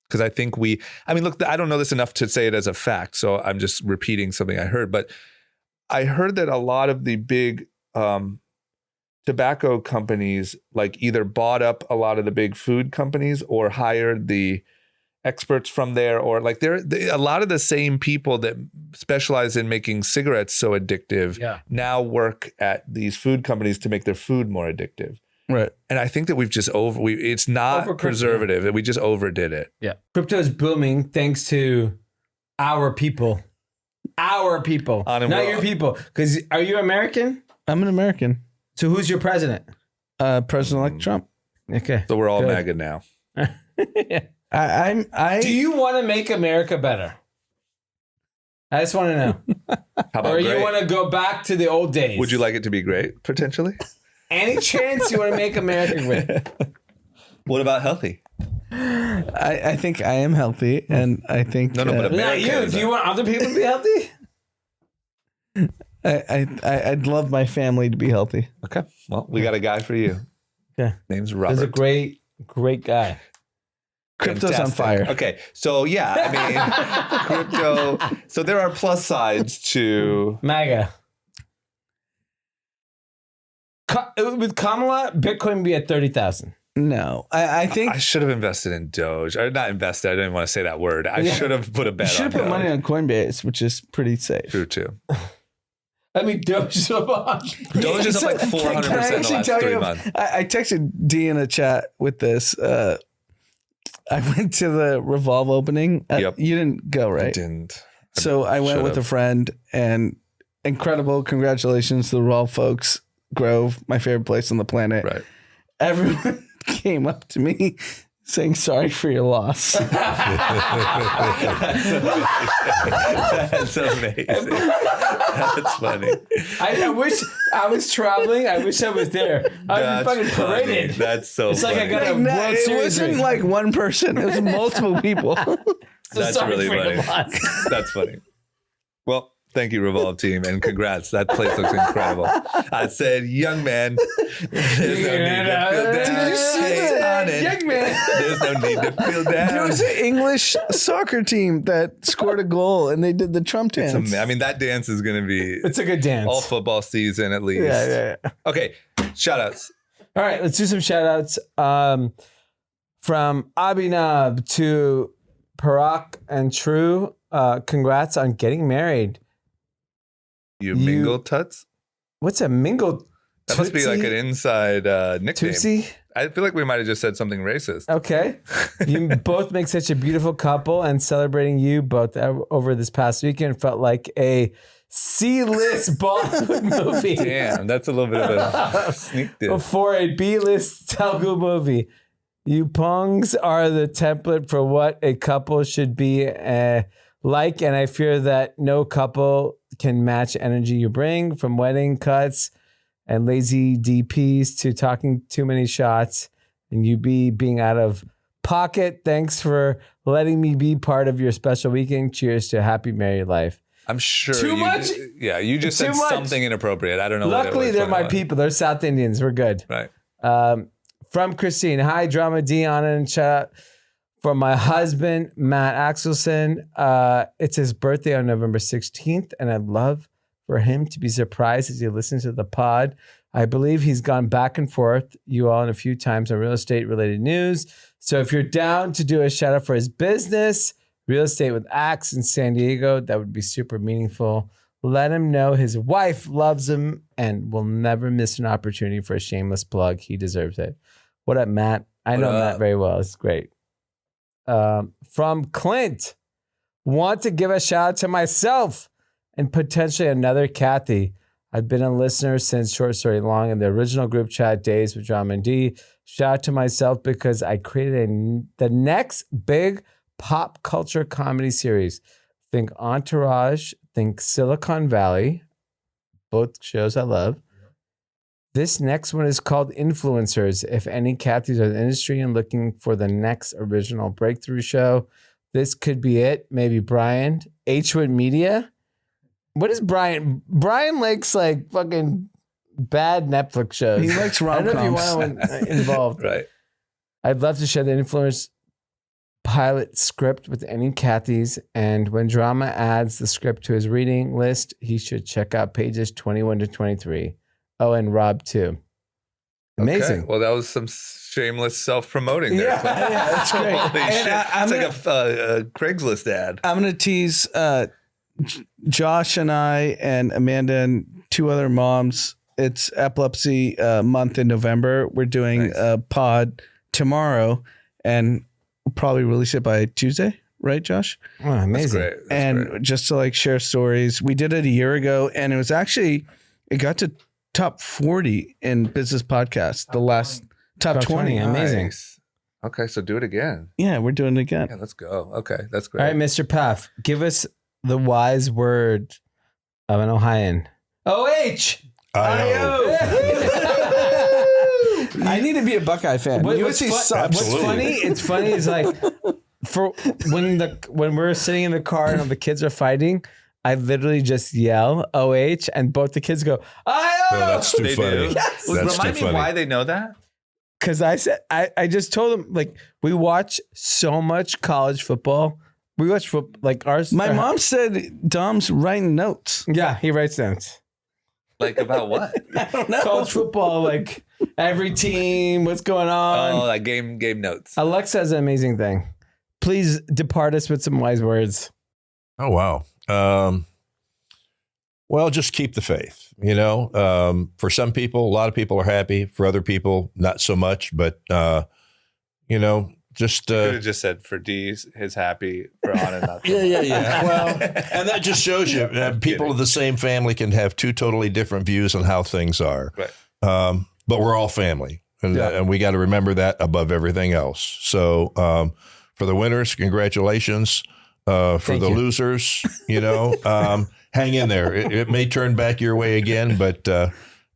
Because I think look, I don't know this enough to say it as a fact, so I'm just repeating something I heard. But I heard that a lot of the big tobacco companies like either bought up a lot of the big food companies or hired the experts from there, or like they're a lot of the same people that specialize in making cigarettes so addictive now work at these food companies to make their food more addictive.
Right.
And I think that we've just it's not preservative. We just overdid it.
Yeah. Crypto is booming thanks to our people. Our people. Not your people. Because are you American?
I'm an American.
So who's your president?
President-elect Trump.
Okay.
So we're all MAGA now.
Do
you want to make America better? I just want to know.
How about
or
great?
You want to go back to the old days?
Would you like it to be great, potentially?
Any chance you want to make America great?
What about healthy?
I think I am healthy, and I think
but America
not you. Do you want other people to be healthy?
I'd love my family to be healthy.
Okay. Well, we got a guy for you.
Okay.
Name's Robert.
He's a great guy.
Crypto's on fire.
Okay. So crypto. So there are plus sides to
MAGA. With Kamala, Bitcoin would be at 30,000.
No, I think
I should have invested in Doge. Or not invested. I didn't want to say that word. I should have put a bet on.
You should have put money on Coinbase, which is pretty safe.
True too.
I mean, Doge is up
like 400% in the last 3 months.
I texted D in a chat with this. I went to the Revolve opening.
Yep.
You didn't go, right?
I didn't.
So I went with a friend, and incredible. Congratulations to the Revolve folks. Grove, my favorite place on the planet.
Right.
Everyone came up to me saying sorry for your loss.
That's amazing. That's funny.
I wish I was traveling. I wish I was there. I'd be fucking paraded.
That's so
it's
funny.
like I got a World
It
Series
wasn't
ring.
like one person. It was multiple people.
That's really funny. That's funny. Well, thank you, Revolve team, and congrats. That place looks incredible. I said, young man, there's no need to feel down.
Did you see that? Young man.
There's no need to feel down.
There was an English soccer team that scored a goal, and they did the Trump dance.
That dance is going to be
It's a good dance.
all football season at least.
Yeah.
Okay, shout outs.
All right, let's do some shout outs. From Abhinav to Parag and True, congrats on getting married.
You mingle tuts?
What's a mingle?
That must be like an inside nickname.
Tootsie?
I feel like we might have just said something racist.
Okay. You both make such a beautiful couple, and celebrating you both over this past weekend felt like a C-list Bollywood movie.
Damn, that's a little bit of a sneak diss.
Before a B-list Telugu movie. You pongs are the template for what a couple should be like, and I fear that no couple can match energy you bring, from wedding cuts and lazy DPs to talking too many shots and you being out of pocket. Thanks for letting me be part of your special weekend. Cheers to a happy married life.
I'm sure.
Too much?
Yeah, you just said something inappropriate. I don't know.
Luckily, they're my people. They're South Indians. We're good.
Right.
From Christine. Hi, Drama D, on and chat for my husband, Matt Axelson. It's his birthday on November 16th, and I'd love for him to be surprised as he listens to the pod. I believe he's gone back and forth, you all, in a few times on real estate related news. So if you're down to do a shout out for his business, Real Estate with Axe in San Diego, that would be super meaningful. Let him know his wife loves him and will never miss an opportunity for a shameless plug. He deserves it. What up, Matt? I know Matt very well. It's great. From Clint, want to give a shout out to myself and potentially another Kathy. I've been a listener since Short Story Long in the original group chat days with Drama and D. Shout out to myself because I created the next big pop culture comedy series. Think Entourage, think Silicon Valley, both shows I love. This next one is called Influencers. If any Kathys are in the industry and looking for the next original breakthrough show, this could be it. Maybe Brian, H-Wood Media. What is Brian? Brian likes like fucking bad Netflix shows.
He likes rom-coms.
I don't know if you want to involved.
Right.
I'd love to share the Influence pilot script with any Kathys, and when Drama adds the script to his reading list, he should check out pages 21 to 23. Oh, and Rob too. Amazing.
Okay. Well, that was some shameless self-promoting there.
Yeah, that's great.
Holy shit.
And
It's like a Craigslist ad.
I'm going to tease Josh and I and Amanda and two other moms. It's epilepsy month in November. We're doing a pod tomorrow, and we'll probably release it by Tuesday, right, Josh?
Oh, amazing.
That's great.
and
great.
just to like share stories. We did it a year ago, and it got to top 40 in business podcasts. The last top 20.
Amazing.
Nice. Okay, so do it again.
Yeah, we're doing it again.
Yeah, let's go. Okay, that's great.
All right, Mr. Pfaff, give us the wise word of an Ohioan. OH!
I need to be a Buckeye fan.
What's funny? It's funny is like for when we're sitting in the car and the kids are fighting, I literally just yell OH and both the kids go, IO!
No, that's too
They
funny.
do?
That's
Remind
too
me
funny.
why they know that?
Because I just told them, like, we watch so much college football. We watch football, like ours.
My mom said Dom's writing notes.
Yeah, he writes notes.
Like about what?
I don't know.
College football, like every team, what's going on.
Oh, like game notes.
Alexa has an amazing thing. Please depart us with some wise words.
Oh, wow. Well, just keep the faith, you know. For some people, a lot of people are happy. For other people, not so much. But, you know, just...
Could have just said for D's, his happy, for on and not.
Yeah. Well, and that just shows you people of the same family can have two totally different views on how things are.
Right.
But we're all family. And we got to remember that above everything else. So for the winners, congratulations. For
Thank
the
you.
losers, you know, hang in there. It may turn back your way again, but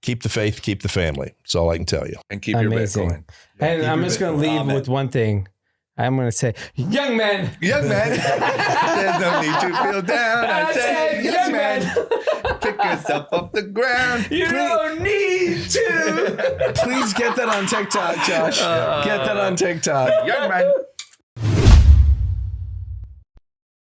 keep the faith, keep the family. That's all I can tell you.
And keep your
Amazing.
Bitcoin.
And
Keep
I'm
your
just going to
Bitcoin.
leave
Amen.
with one thing. I'm going to say, young man.
Young man, there's no need to feel down. I say, young man, pick yourself off the ground.
You don't need to.
Please get that on TikTok, Josh. Get that on TikTok.
Young man.